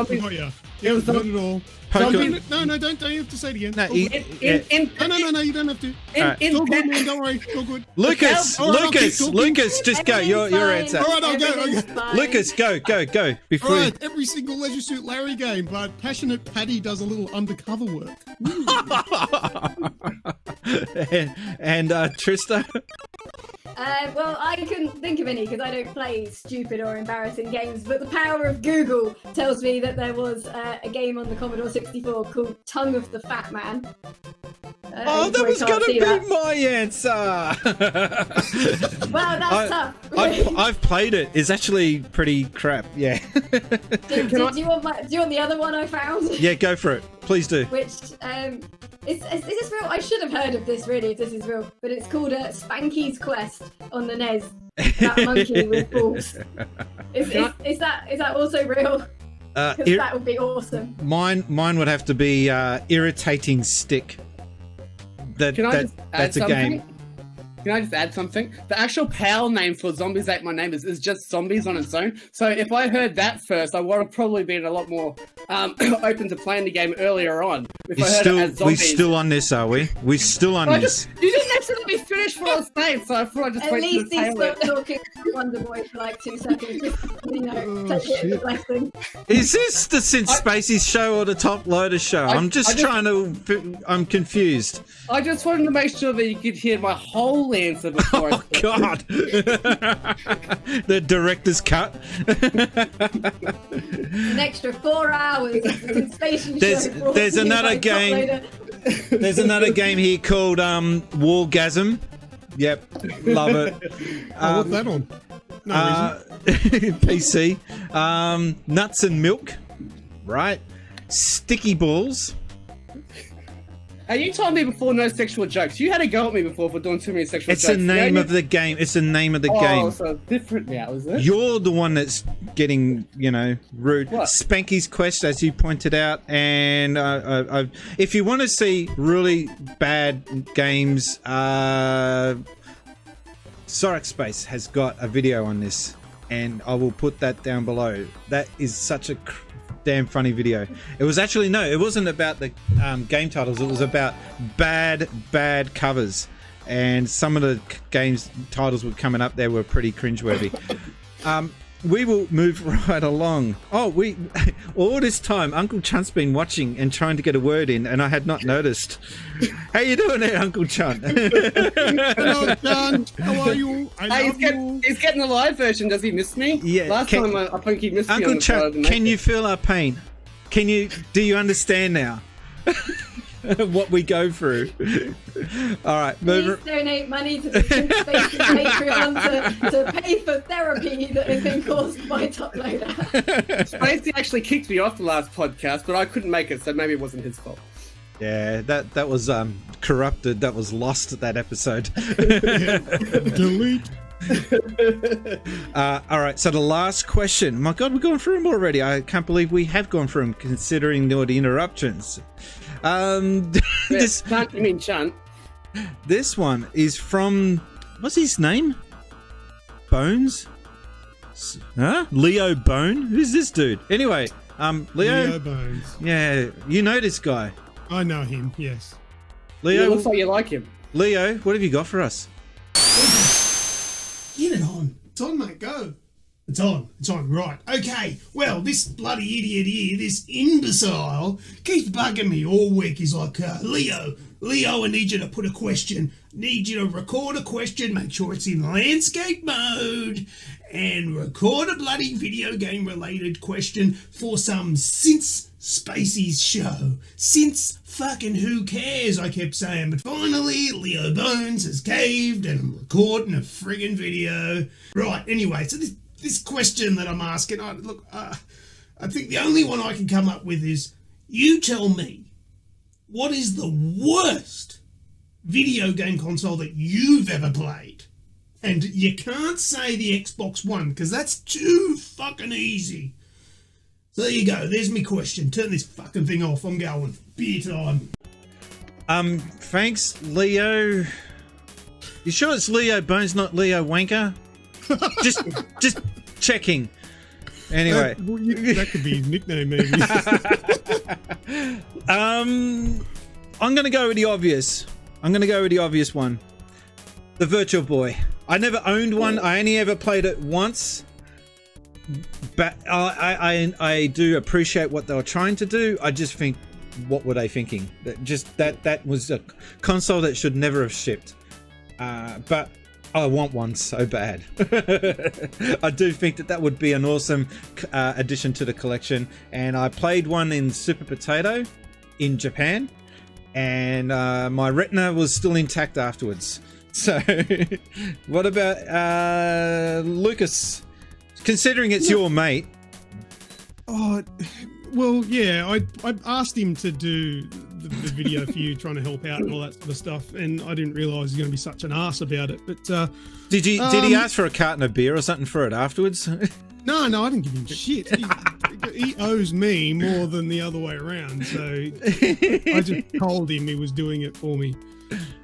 all. No, don't you have to say it again. No, no, you don't have to. It's all good, man. Don't worry. It's all good. Lucas, just go. Your answer. All right, I'll go. Lucas, go. Before all right, every single Leisure Suit Larry game, but Passionate Paddy does a little undercover work. and Trista? Well, I couldn't think of any because I don't play stupid or embarrassing games, but the power of Google tells me that there was a game on the Commodore 64 called Tongue of the Fat Man. That was going to be my answer! Wow, that's tough. I've played it. It's actually pretty crap, yeah. Do you want the other one I found? Yeah, go for it. Please do. Which, is this real? I should have heard of this, really, if this is real. But it's called Spanky's Quest on the NES. That monkey with balls. Is that also real? Because that would be awesome. Mine would have to be irritating stick. That's a game. Can I just add something? The actual PAL name for Zombies Ate My Neighbors is just Zombies on its own. So if I heard that first, I would have probably been a lot more open to playing the game earlier on. If I heard it as Zombies. We're still on this, are we? We're still on this. You didn't actually let me finish what I was saying, so I thought I'd just At wait least to he stopped talking to Wonder Boy for like 2 seconds. Just, touch it as a blessing. Is this the Synth Spaces show or the Top Loader show? I'm confused. I just wanted to make sure that you could hear my whole answer before Oh, God. The director's cut. An extra 4 hours of the Spaces show. There's another game. There's another game here called Wargasm. Yep, love it. What's that on? No PC. Nuts and Milk. Right. Sticky Balls. Hey, you told me before no sexual jokes. You had a go at me before for doing too many sexual jokes. It's the name of the game. It's the name of the game. Oh, so different now, is it? You're the one that's getting, rude. What? Spanky's Quest, as you pointed out, and if you want to see really bad games, Sorax Space has got a video on this, and I will put that down below. That is such a damn funny video. It was actually it wasn't about the game titles. It was about bad covers, and some of the games titles were coming up there were pretty cringeworthy. We will move right along. Oh, all this time Uncle Chunt's been watching and trying to get a word in, and I had not noticed. How you doing there, Uncle Chunt? Hello, Chunt. How are you? He's getting the live version. Does he miss me? Yeah. Last time I think he missed me. Uncle Chunt, can you feel our pain? Do you understand now? What we go through. All right, please donate money to the Synth Spaces Patreon to pay for therapy that has been caused by Top Loader. Spacey actually kicked me off the last podcast, but I couldn't make it, so maybe it wasn't his fault. Yeah, that was corrupted. That was lost, that episode. Delete. All right, so the last question. My God, we're going through them already. I can't believe we have gone through them, considering all the interruptions. You mean Chunt? This one is from, what's his name? Bones? Huh? Leo Bone? Who's this dude? Anyway, Leo Bones. Yeah, you know this guy. I know him, yes. Leo, it looks like you like him. Leo, what have you got for us? Get it on. It's on, mate. Go. It's on. It's on. Right. Okay. Well, this bloody idiot here, this imbecile, keeps bugging me all week. He's like, Leo, I need you to put a question. Need you to record a question. Make sure it's in landscape mode. And record a bloody video game related question for some Synth Spaces show. Since fucking who cares, I kept saying. But finally, Leo Bones has caved and I'm recording a friggin' video. Right. Anyway, so this question that I'm asking, I think the only one I can come up with is, you tell me, what is the worst video game console that you've ever played? And you can't say the Xbox One, because that's too fucking easy. So there you go, there's my question. Turn this fucking thing off, I'm going. Beer time. Thanks, Leo. You sure it's Leo Bones, not Leo Wanker? just checking. Anyway, that could be his nickname, maybe. I'm gonna go with the obvious. I'm gonna go with the obvious one. The Virtual Boy. I never owned one. I only ever played it once. But I do appreciate what they were trying to do. I just think, what were they thinking? That was a console that should never have shipped. But I want one so bad. I do think that would be an awesome addition to the collection. And I played one in Super Potato in Japan, and my retina was still intact afterwards. So, what about Lucas? Considering it's your mate. Oh, well, yeah, I asked him to do the video for you, trying to help out and all that sort of stuff, and I didn't realise he was going to be such an arse about it. But did he ask for a carton of beer or something for it afterwards? No, I didn't give him shit. he owes me more than the other way around. So I just told him he was doing it for me.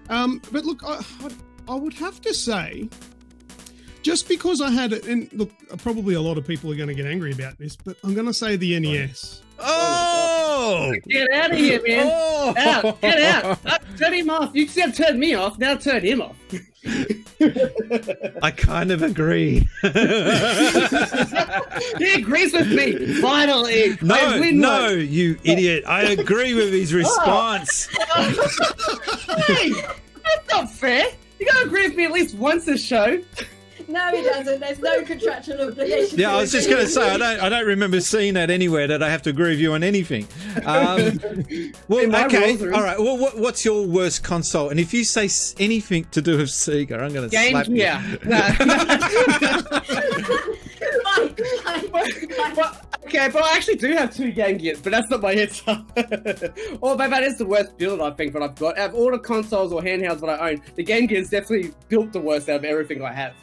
But look, I would have to say, just because I had it, and look, probably a lot of people are going to get angry about this, but I'm going to say the NES. Oh! Get out of here, man! Oh! Out! Get out! Turn him off. You said turn me off. Now turn him off. I kind of agree. He agrees with me. Finally. No, you idiot. I agree with his response. Hey, that's not fair. You gotta agree with me at least once a show. No, he doesn't. There's no contractual obligation. Yeah, I was just going to say, I don't remember seeing that anywhere that I have to agree with you on anything. Well, okay, all right. Well, what's your worst console? And if you say anything to do with Sega, I'm going to slap you. Okay, but I actually do have 2 Game Gears, but that's not my answer. Or maybe that is the worst build, I think, that I've got. Out of all the consoles or handhelds that I own, the Game Gear is definitely built the worst out of everything I have.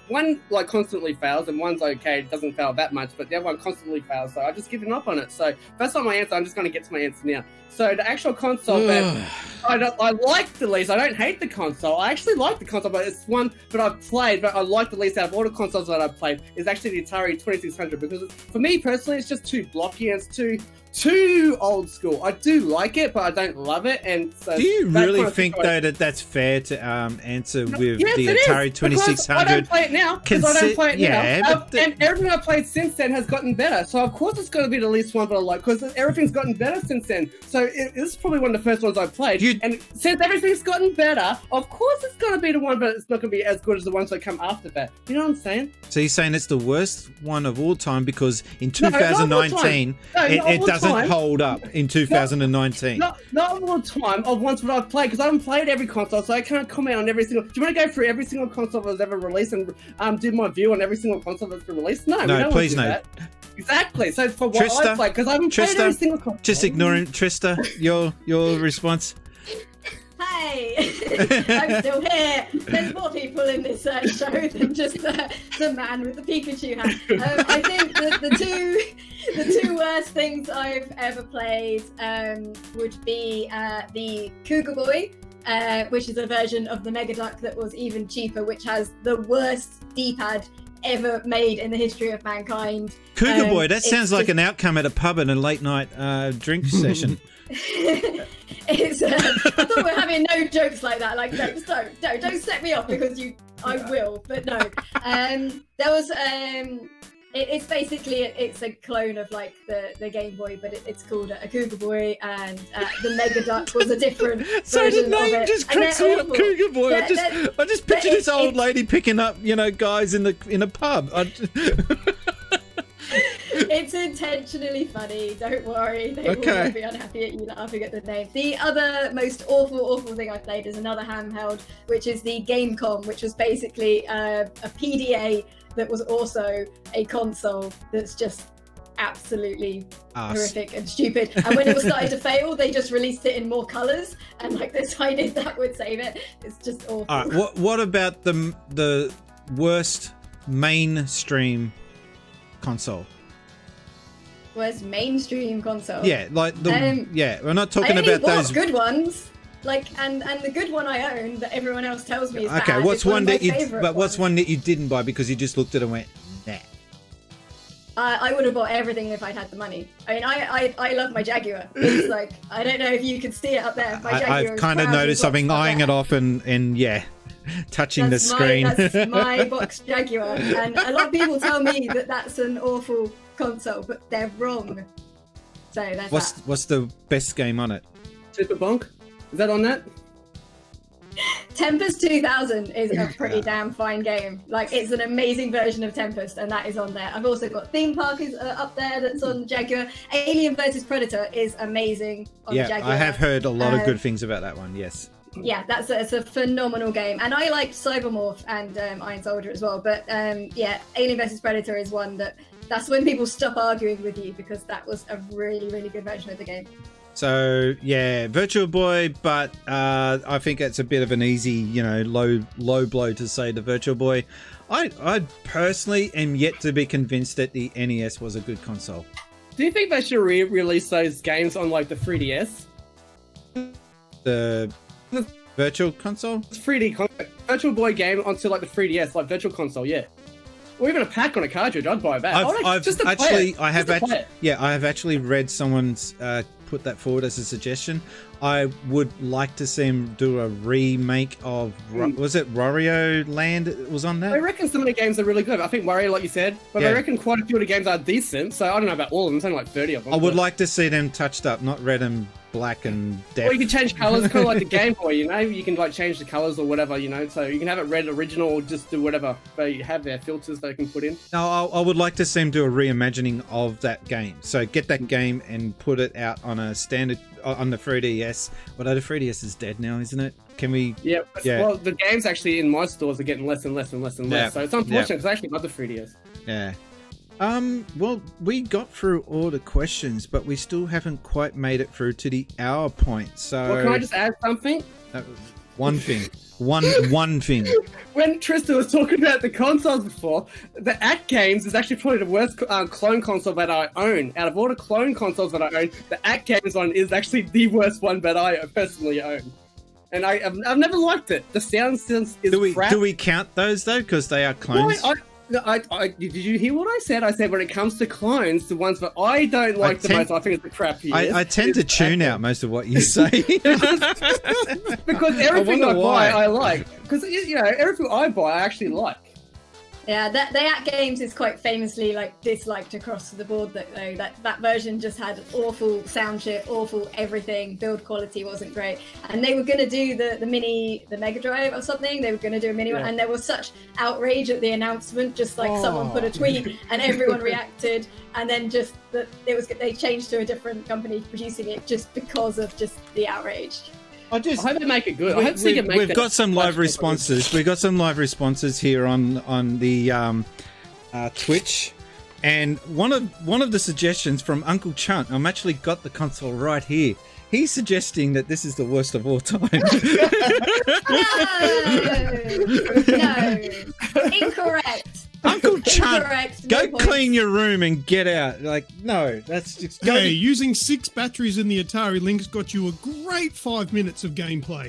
One, like, constantly fails, and one's okay, it doesn't fail that much, but the other one constantly fails, so I've just given up on it. So if that's not my answer, I'm just going to get to my answer now. So the actual console that I like the least, I don't hate the console, I actually like the console, but it's one that I've played, but I like the least out of all the consoles that I've played, is actually the Atari 2600, because for me personally, it's just too blocky and it's too old school. I do like it, but I don't love it. And so do you really think though that that's fair to answer with the Atari 2600? I don't play it now because I don't play it now. But and everything I've played since then has gotten better. So of course it's going to be the least one that I like because everything's gotten better since then. So this is probably one of the first ones I've played. And since everything's gotten better, of course it's going to be the one, but it's not going to be as good as the ones that come after that. You know what I'm saying? So you're saying it's the worst one of all time because in 2019 it doesn't hold up in 2019. Not all the time of ones that I've played because I haven't played every console, so I can't comment on every single. Do you want to go through every single console that's ever released and do my view on every single console that's been released? No, please no. That. Exactly. So for what Trista, I play, because I haven't played every single console. Just ignore him, Trista. Your response. Hey, I'm still here. There's more people in this show than just the man with the Pikachu hat. I think the two worst things I've ever played would be the Cougar Boy, which is a version of the Mega Duck that was even cheaper, which has the worst D-pad ever made in the history of mankind. Cougar Boy, that sounds like an outcome at a pub in a late night drink session. I thought we're having no jokes like that. Like, no, don't set me off because I will. But no, there was it's basically it's a clone of like the Game Boy, but it's called a Cougar Boy, and the Mega Duck was a different so version the name of it. just cracks me up, Cougar Boy. I just picture this old lady picking up guys in a pub. It's intentionally funny, don't worry. They will be unhappy at you laughing at the name. The other most awful thing I played is another handheld, which is the Gamecom, which was basically a PDA that was also a console that's just absolutely horrific and stupid. And when it was starting to fail, they just released it in more colours, and like decided that would save it. It's just awful. All right, what about the worst mainstream console? Was mainstream console? Yeah, like we're not talking about those good ones. Like and the good one I own that everyone else tells me is bad. Okay, what's one that you didn't buy because you just looked at it and went, nah? I would have bought everything if I'd had the money. I mean, I love my Jaguar. It's like, I don't know if you could see it up there. My Jaguar I've kind of noticed I've been eyeing it off and yeah, touching the screen. That's my box Jaguar, and a lot of people tell me that that's an awful console, but they're wrong. So that's what's the best game on it? Super Bonk? Is that on that? Tempest 2000 is a pretty damn fine game. Like, it's an amazing version of Tempest, and that is on there. I've also got Theme Park is up there, that's on Jaguar. Alien vs Predator is amazing on Jaguar. I have heard a lot of good things about that one. Yes. Yeah, it's a phenomenal game, and I liked Cybermorph and Iron Soldier as well. But yeah, Alien vs Predator is one that's when people stop arguing with you, because that was a really, really good version of the game. So yeah, Virtual Boy, but I think it's a bit of an easy, low blow to say the Virtual Boy. I personally am yet to be convinced that the NES was a good console. Do you think they should re-release those games on like the 3DS? The Virtual Console? It's 3D Virtual Boy game onto like the 3DS, like Virtual Console, yeah. Or even a pack on a cartridge, I'd buy that. I have actually read someone's put that forward as a suggestion. I would like to see him do a remake of was it Wario Land? It was on that. I reckon some of the games are really good. I think Wario, like you said, but I reckon quite a few of the games are decent. So I don't know about all of them. There's only like 30 of them. I would like to see them touched up, not red and black and deaf. Or you can change colors, kind of like the Game Boy. You know, you can like change the colors or whatever. You know, so you can have it red original or just do whatever they have their filters they can put in. No, I would like to see him do a reimagining of that game. So get that game and put it out on a standard on the 3DS. But the 3DS is dead now, isn't it? Can we? Yeah. Well, the games actually in my stores are getting less and less and less and less. So it's unfortunate because I actually love the 3DS. Yeah. Well, we got through all the questions, but we still haven't quite made it through to the hour point. So, well, can I just add something? One thing. One thing. When Trista was talking about the consoles before, the ACT Games is actually probably the worst clone console that I own. Out of all the clone consoles that I own, the ACT Games one is actually the worst one that I personally own. And I've never liked it. The sound is crap. Do we count those though? Because they are clones. Did you hear what I said? I said when it comes to clones, the ones that I don't like the most, I think it's the crappiest. I tend to tune out most of what you say. Because everything I buy, I like. Because, you know, everything I buy, I actually like. Yeah, the ACT Games is quite famously like disliked across the board. That version just had awful sound chip, awful everything. Build quality wasn't great, and they were gonna do the Mega Drive or something. They were gonna do a mini one, and there was such outrage at the announcement. Just like someone put a tweet, and everyone reacted, and then just that they changed to a different company producing it just because of just the outrage. I hope they make it good. We've got some live responses. We've got some live responses here on the Twitch, and one of the suggestions from Uncle Chunt. I'm actually got the console right here. He's suggesting that this is the worst of all time. No, incorrect. Uncle Chunt, go clean your room and get out. Like, no, that's just... Hey, using 6 batteries in the Atari Lynx got you a great 5 minutes of gameplay.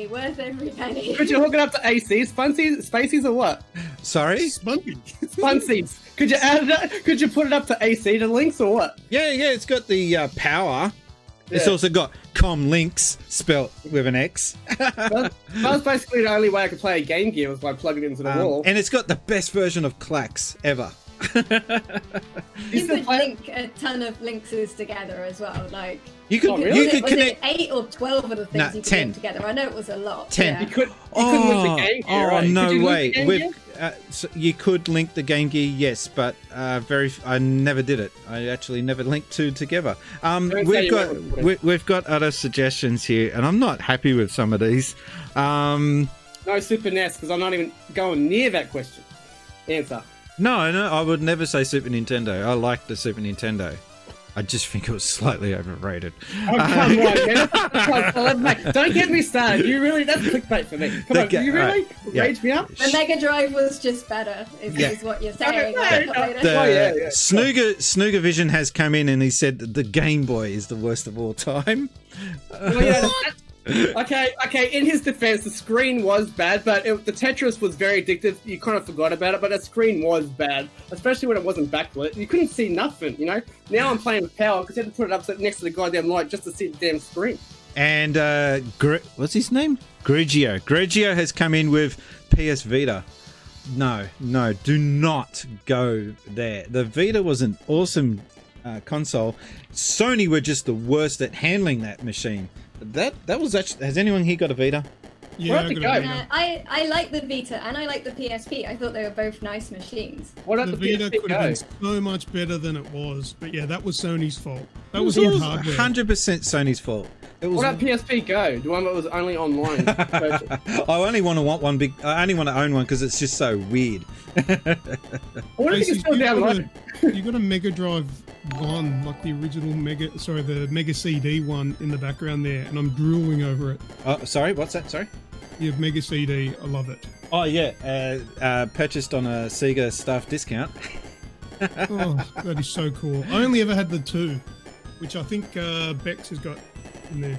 Worth every penny. Could you hook it up to AC? Spacies or what? Sorry? Spunsies. Could you add it? Could you put it up to AC to Lynx or what? Yeah, it's got the power. It's also got com links spelt with an X. That was basically the only way I could play a Game Gear was by plugging it into the wall. And it's got the best version of Clax ever. You could link a ton of Lynxes together as well. Like you could connect 8 or 12 of the things you could 10 link together. I know it was a lot. 10. Yeah. You couldn't link the Game Gear, right? No way. So you could link the Game Gear, yes, but I never did it. I actually never linked two together. We've got other suggestions here, and I'm not happy with some of these. No Super NES, because I'm not even going near that question. Answer. No, I would never say Super Nintendo. I like the Super Nintendo. I just think it was slightly overrated. Oh, come on, man. Don't get me started. You really, that's clickbait for me. Come on, you really rage me up? The Mega Drive was just better, is what you're saying. Snooger Vision has come in and he said that the Game Boy is the worst of all time. Okay. In his defense, the screen was bad, but the Tetris was very addictive. You kind of forgot about it, but the screen was bad, especially when it wasn't backlit. You couldn't see nothing, you know? Now I'm playing with power because you had to put it up next to the goddamn light just to see the damn screen. And, what's his name? Grigio. Grigio has come in with PS Vita. No, do not go there. The Vita was an awesome console. Sony were just the worst at handling that machine. That was actually... Has anyone here got a Vita? Yeah, I like the Vita and I like the PSP. I thought they were both nice machines. The Vita could have been so much better than it was, but yeah, that was Sony's fault. That was good hardware. 100% Sony's fault. What about PSP Go? The one that was only online. I only want to own one because it's just so weird. What if you can still download? You got a Mega Drive 1, like the original the Mega CD one in the background there, and I'm drooling over it. Oh, sorry, what's that? Sorry? You have Mega CD. I love it. Oh yeah, purchased on a Sega staff discount. Oh, that is so cool. I only ever had the 2, which I think Bex has got in there.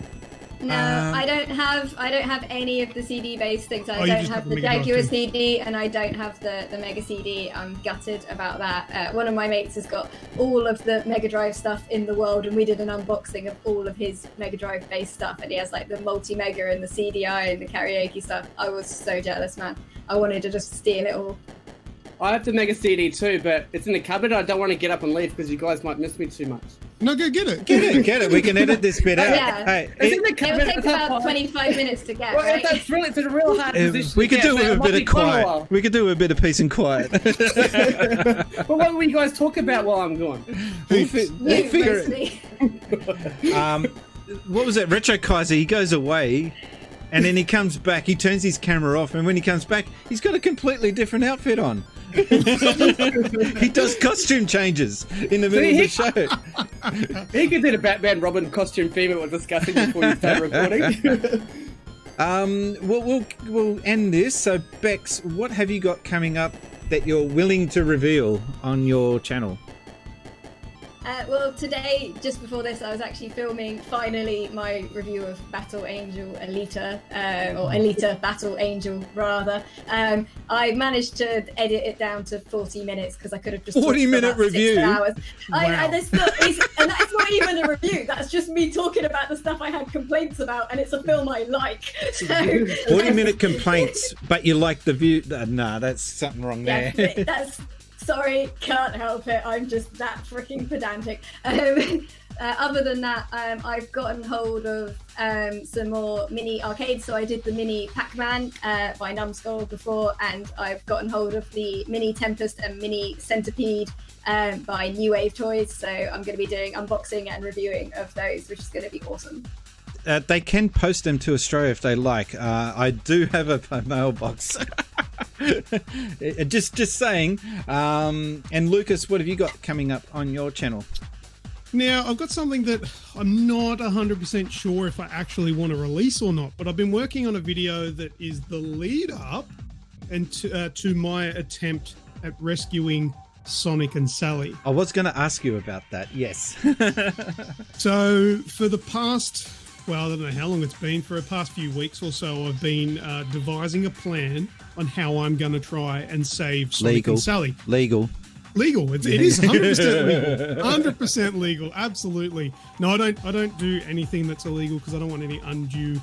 No, I don't have any of the CD-based things. I you don't just have got the the Mega Drive Jaguar too. CD, and I don't have the Mega CD. I'm gutted about that. One of my mates has got all of the Mega Drive stuff in the world, and we did an unboxing of all of his Mega Drive-based stuff, and he has like the multi-mega and the CDI and the karaoke stuff. I was so jealous, man. I wanted to just steal it all. I have the Mega CD too, but it's in the cupboard. I don't want to get up and leave because you guys might miss me too much. No, go get it. Get it. We can edit this bit out. Yeah. Hey, It's in the It cupboard. will take about 25 minutes to get, Well, right? it's a real hard position. we could to do get, with so a it might bit be of quite a quiet. while. We could do with a bit of peace and quiet. But what will you guys talk about while I'm gone? We'll You, figure it. mostly. What was it? Retro Kaiser, he goes away and then he comes back, he turns his camera off, and when he comes back, he's got a completely different outfit on. He does costume changes in the middle of the show. He could do the Batman Robin costume theme we were discussing before you started recording. We'll end this. So, Bex, what have you got coming up that you're willing to reveal on your channel? Well, today, just before this, I was actually filming, finally, my review of Battle Angel Alita, or Alita Battle Angel, rather. I managed to edit it down to 40 minutes because I could have just 40-minute review? 6 hours. Wow. And that's not even a review. That's just me talking about the stuff I had complaints about, and it's a film I like. So, 40-minute complaints, but you like the view. Nah, that's something wrong there. yeah, that's... Sorry, can't help it. I'm just that freaking pedantic. Other than that, I've gotten hold of some more mini arcades. So I did the mini Pac-Man by Numbskull before, and I've gotten hold of the mini Tempest and mini Centipede by New Wave Toys. So I'm going to be doing unboxing and reviewing of those, which is going to be awesome. They can post them to Australia if they like. I do have a mailbox. just saying. And Lucas, what have you got coming up on your channel? Now, I've got something that I'm not 100% sure if I actually want to release or not, but I've been working on a video that is the lead up and to my attempt at rescuing Sonic and Sally. I was going to ask you about that, yes. So, for the past, well, I don't know how long it's been, for the past few weeks or so, I've been devising a plan on how I'm going to try and save Sonic and Sally. Legal. It is 100% legal. 100% legal. Absolutely. No, I don't do anything that's illegal because I don't want any undue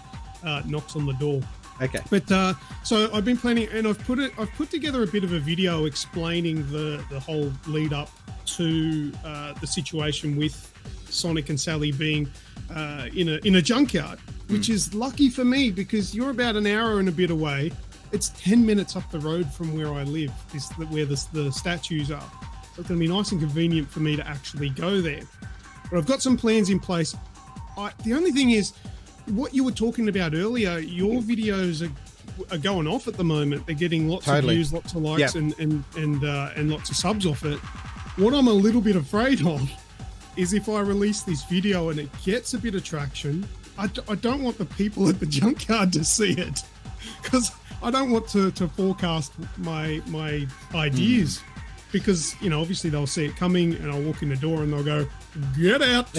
knocks on the door. Okay. But so I've been planning, and I've put together a bit of a video explaining the whole lead up to the situation with Sonic and Sally being in a junkyard, which is lucky for me because you're about an hour and a bit away. It's 10 minutes up the road from where I live, where the statues are. So it's going to be nice and convenient for me to actually go there. But I've got some plans in place. The only thing is, what you were talking about earlier, your videos are going off at the moment. They're getting lots of views, lots of likes, and lots of subs off it. What I'm a little bit afraid of is if I release this video and it gets a bit of traction, I don't want the people at the junkyard to see it, because I don't want to forecast my ideas, because, you know, obviously they'll see it coming and I'll walk in the door and they'll go, get out.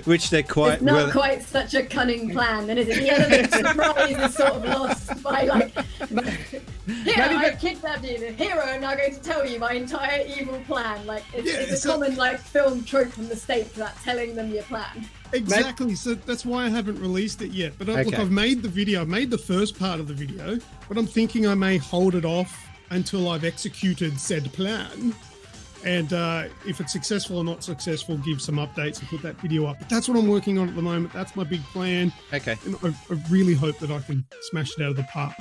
Which they're quite... It's not quite such a cunning plan, then, is it? The element of surprise is sort of lost by, like, here, I kidnapped you, the hero, I'm now going to tell you my entire evil plan. Like, it's a common, like, film trope from the States, that telling them your plan. Exactly, so that's why I haven't released it yet. But look, I've made the video, I've made the first part of the video, but I'm thinking I may hold it off until I've executed said plan. And if it's successful or not successful, give some updates and put that video up. But that's what I'm working on at the moment. That's my big plan. Okay. And I really hope that I can smash it out of the park.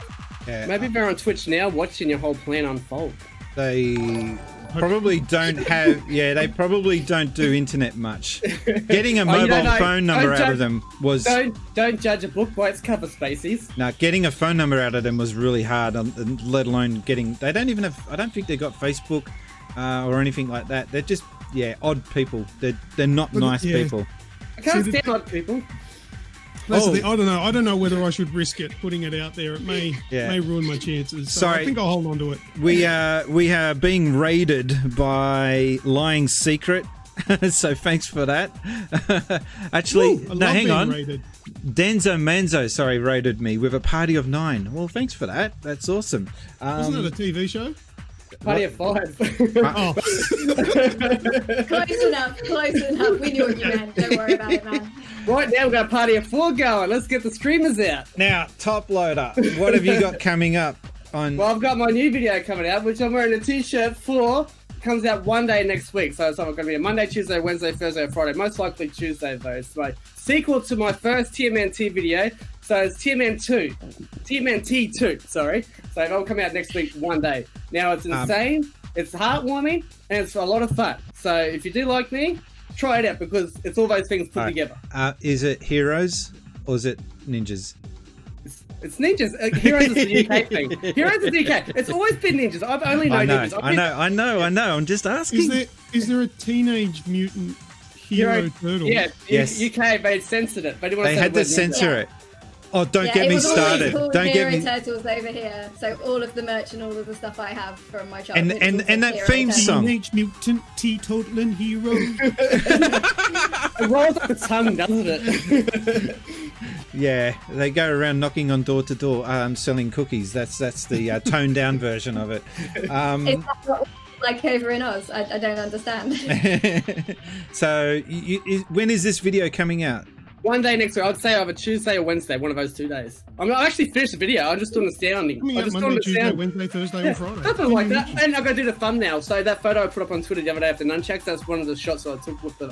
Yeah. Maybe they're on Twitch now watching your whole plan unfold. They probably don't have... Yeah, they probably don't do internet much. Getting a mobile phone number out of them was... Don't judge a book by its cover, Spacies. No, getting a phone number out of them was really hard, let alone getting... They don't even have... I don't think they got Facebook or anything like that. They're just, odd people. They're not nice people. I can't stand odd people. That's the thing. I don't know. I don't know whether I should risk it, putting it out there. It may ruin my chances. So Sorry. I think I'll hold on to it. We are being raided by Lying Secret. So thanks for that. Actually, Ooh, no, hang on. Raided. Denzo Manzo, raided me with a party of 9. Well, thanks for that. That's awesome. Isn't that a TV show? Party of 5. Oh. Close enough. We knew what you meant. Don't worry about it, man. Right now, we've got a party of 4 going. Let's get the streamers out. Now, Top Loader, what have you got coming up? Well, I've got my new video coming out, which I'm wearing a t-shirt for. Comes out one day next week, so it's going to be a Monday, Tuesday, Wednesday, Thursday, or Friday. Most likely Tuesday, though. It's my sequel to my first TMNT video, so it's TMNT 2, sorry. So it'll come out next week, one day. Now, it's insane, it's heartwarming, and it's a lot of fun. So if you do like me, try it out, because it's all those things put together. Is it heroes or is it ninjas? It's ninjas. Heroes is the UK thing. Heroes is the UK. It's always been ninjas. I've only known ninjas. I know. I'm just asking. Is there a Teenage Mutant Hero Turtle? Yeah, yes. UK, they censored it. They had to censor it. Oh, don't get me started. Don't get me. Turtles over here. So all of the merch and all of the stuff I have from my childhood. And that theme song. Teenage Mutant Teetotaling Hero. It rolls up the tongue, doesn't it? Yeah, they go around knocking on door to door, selling cookies. That's the toned down version of it. Is that what it's like over in Oz? I don't understand. So, when is this video coming out? One day next week. I'd say either Tuesday or Wednesday, one of those 2 days. I actually finished the video. I'm just doing the sounding. Monday, Tuesday, Wednesday, Thursday, or Friday. Something like that. And I'm going to do the thumbnail. So that photo I put up on Twitter the other day of the nunchucks, that's one of the shots that I took with the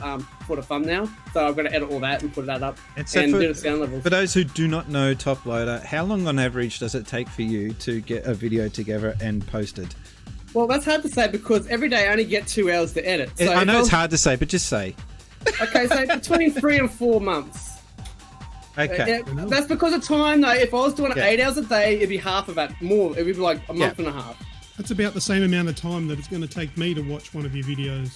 for the thumbnail. So I'm going to edit all that and put that up and do the sound levels. For those who do not know Top Loader, how long on average does it take for you to get a video together and posted? Well, that's hard to say because every day I only get 2 hours to edit. So I know it's hard to say, but just say. Okay, so between 3 and 4 months. Okay. That's because of time, though. If I was doing 8 hours a day, it'd be half of that. More. It would be like a month and a half. That's about the same amount of time that it's going to take me to watch one of your videos.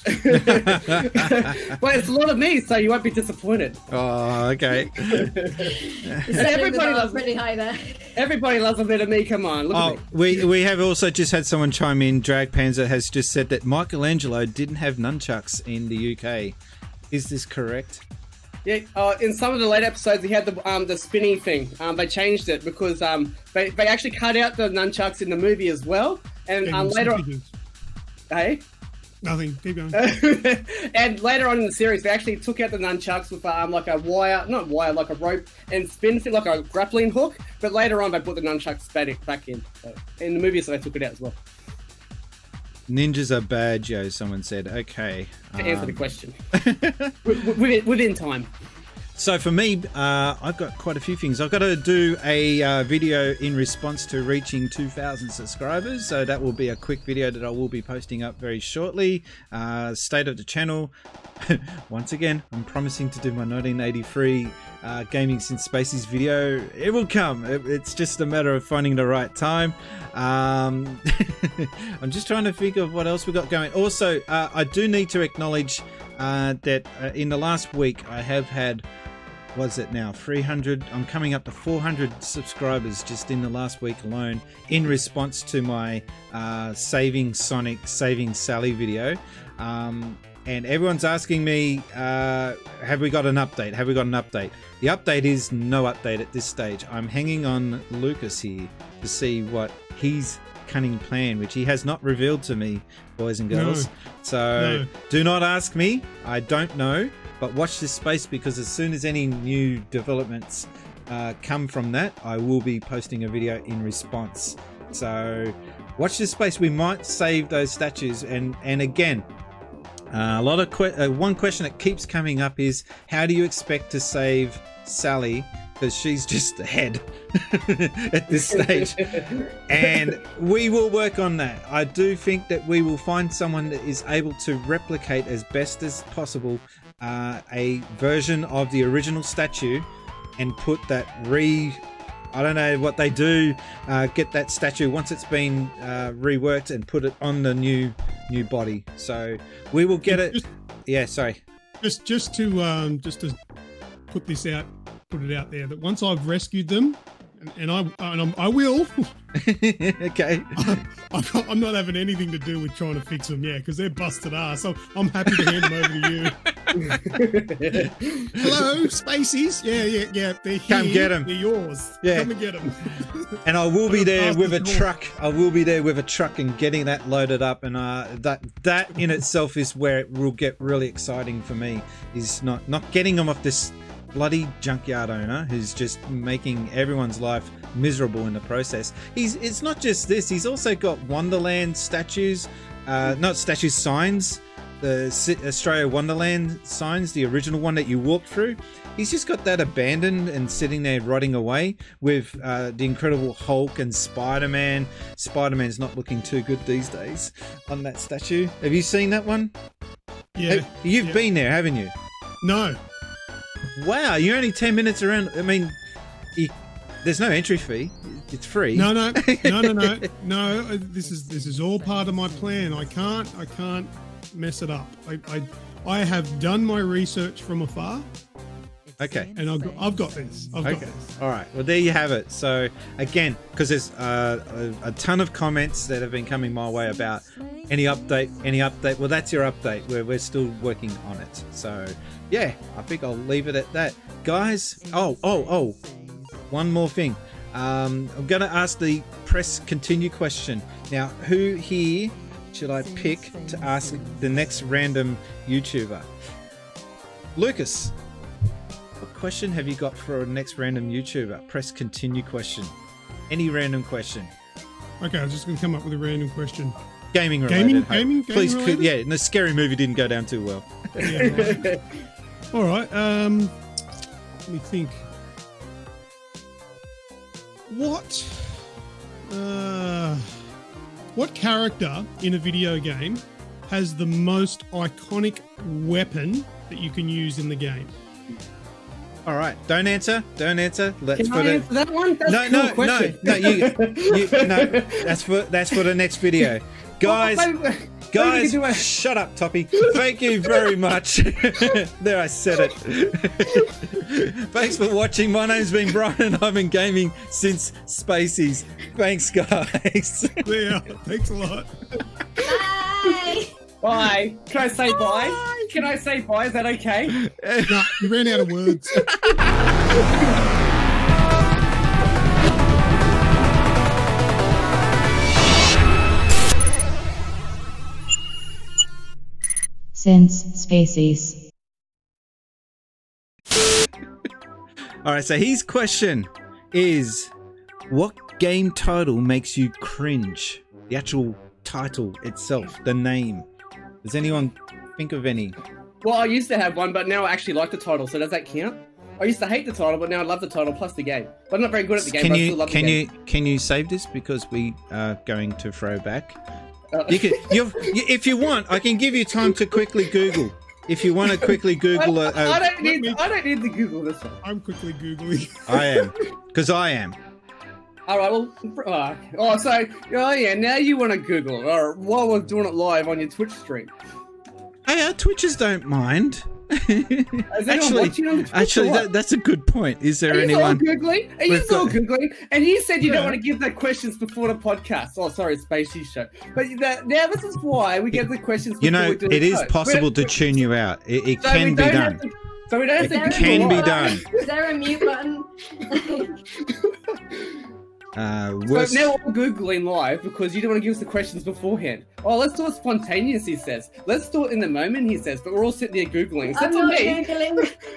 Well, it's a lot of me, so you won't be disappointed. Oh, okay. Everybody loves pretty high there. Everybody loves a bit of me. Come on, look at me. We have also just had someone chime in. Drag Panzer has just said that Michelangelo didn't have nunchucks in the UK. Is this correct? Yeah, in some of the later episodes, he had the spinning thing. They changed it because they actually cut out the nunchucks in the movie as well. And later on... Hey? Nothing. Keep going. And later on in the series, they actually took out the nunchucks with like a wire, not wire, like a rope and spin thing, like a grappling hook. But later on, they put the nunchucks back in. So, in the movie, so they took it out as well. Ninjas are bad, Joe, someone said. Okay. To answer the question. Within time. So for me, I've got quite a few things. I've got to do a video in response to reaching 2,000 subscribers. So that will be a quick video that I will be posting up very shortly. State of the channel. Once again, I'm promising to do my 1983 Gaming Since Spacies video. It will come. It's just a matter of finding the right time. I'm just trying to think of what else we got going. Also, I do need to acknowledge that in the last week I have had, what's it now, 300, I'm coming up to 400 subscribers just in the last week alone in response to my Saving Sonic, Saving Sally video. And everyone's asking me, have we got an update? Have we got an update? The update is no update at this stage. I'm hanging on Lucas here to see what his cunning plan, which he has not revealed to me, boys and girls. So do not ask me. I don't know. But watch this space, because as soon as any new developments come from that, I will be posting a video in response. So watch this space. We might save those statues. And again, a lot of one question that keeps coming up is, how do you expect to save Sally? Because she's just ahead at this stage. And we will work on that. I do think that we will find someone that is able to replicate as best as possible a version of the original statue and put that I don't know what they do, get that statue once it's been reworked and put it on the new body. So we will get it. Yeah, sorry. Just to put this out put it out there that once I've rescued them, and I will. Okay. I'm not having anything to do with trying to fix them, because they're busted ass. So I'm happy to hand them over to you. Hello, Spacies. Yeah. They're here. Come get them. They're yours. Yeah. Come and get them. And I will be there with a truck. I will be there with a truck and getting that loaded up. And that in itself is where it will get really exciting for me. Is not getting them off this bloody junkyard owner who's just making everyone's life miserable in the process. It's not just this, he's also got Wonderland statues, not statues, signs, the Australia Wonderland signs, the original one that you walked through. He's just got that abandoned and sitting there rotting away with the Incredible Hulk and Spider-Man. Spider-Man's not looking too good these days on that statue. Have you seen that one? Yeah. You've been there, haven't you? No. Wow, you're only 10 minutes around. I mean, there's no entry fee. It's free. No. This is all part of my plan. I can't mess it up. I have done my research from afar. Okay. And I've got this. I've got this. All right. Well, there you have it. So again, because there's a ton of comments that have been coming my way about any update. Well, that's your update. We're still working on it. So yeah, I think I'll leave it at that, guys. Oh. One more thing. I'm gonna ask the press continue question now. Who here should I pick to ask the next random YouTuber? Lucas. What question have you got for a next random YouTuber? Press continue question. Any random question. Okay, I was just going to come up with a random question. Gaming related. Gaming Please, related? yeah, and the scary movie didn't go down too well. Yeah, right. All right, let me think. What character in a video game has the most iconic weapon that you can use in the game? All right, don't answer. Let's Can I answer that one? That's a cool question. No. That's for the next video, guys. Guys, shut up, Toppy. Thank you very much. There, I said it. Thanks for watching. My name's been Brian, and I've been gaming since Spacies. Thanks, guys. Yeah, thanks a lot. Bye. Bye. Can I say bye? Can I say bye? Is that okay? No, you ran out of words. Since Spacies. All right, so his question is, what game title makes you cringe? The actual title itself, the name. Does anyone think of any? Well, I used to have one, but now I actually like the title, so does that count? I used to hate the title, but now I love the title plus the game. But I'm not very good at the game, but I still love the game. Can you save this because we are going to throw back? If you want, I can give you time to quickly Google. If you want to quickly Google I don't need to Google this one. I'm quickly Googling. I am. Because I am. All right, well, now you want to Google, or while we're doing it live on your Twitch stream. Hey, our Twitchers don't mind. Actually, that's a good point. Is there anyone? All Googling? Are you all Googling? And you said you don't want to give the questions before the podcast. Oh, sorry, Spacies show. But now this is why we get the questions before we do it is possible to tune you out. It can be done. So we don't have to. It can be done. Is there a mute button? So now we're Googling live because you don't want to give us the questions beforehand. Oh, let's do it spontaneous, he says. Let's do it in the moment, he says. But we're all sitting there Googling.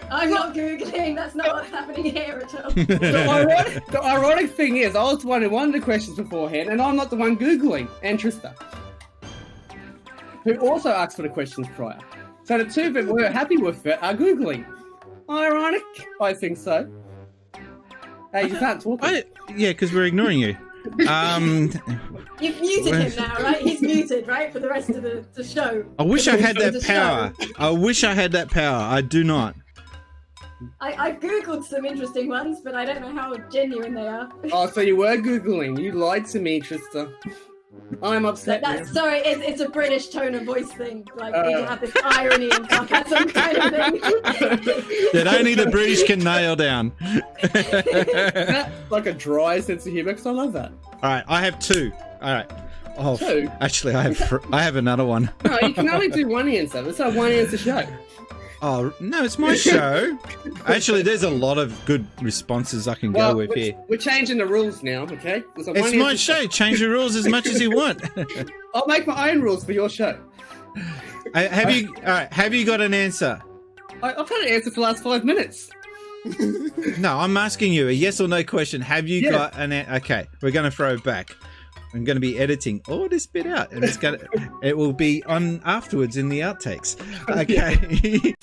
I'm not Googling. That's not what's happening here at all. The ironic thing is, I was the one who wanted the questions beforehand, and I'm not the one Googling. And Trista, who also asked for the questions prior. So the two that were happy with it are Googling. Ironic? I think so. Hey, you can't talk. Yeah, because we're ignoring you. You've muted him now, right? He's muted, right, for the rest of the show. I wish I had that power. I wish I had that power. I do not. I've Googled some interesting ones, but I don't know how genuine they are. Oh, so you were Googling. You lied to me, Trista. I'm upset. Sorry, it's a British tone of voice thing. Like, we have this irony and sarcasm kind of thing. That only the British can nail down. That's like a dry sense of humour, because I love that. All right, I have two. All right. Oh, two? Actually, I have another one. No, you can only do one answer. Let's have one answer show. Oh, no, it's my show. Actually, there's a lot of good responses I can go with here. We're changing the rules now, okay? It's my show. Change the rules as much as you want. I'll make my own rules for your show. Have you got an answer? I've had an answer for the last 5 minutes. No, I'm asking you a yes or no question. Have you got an answer? Okay, we're going to throw it back. I'm going to be editing all this bit out, and it will be on afterwards in the outtakes. Okay.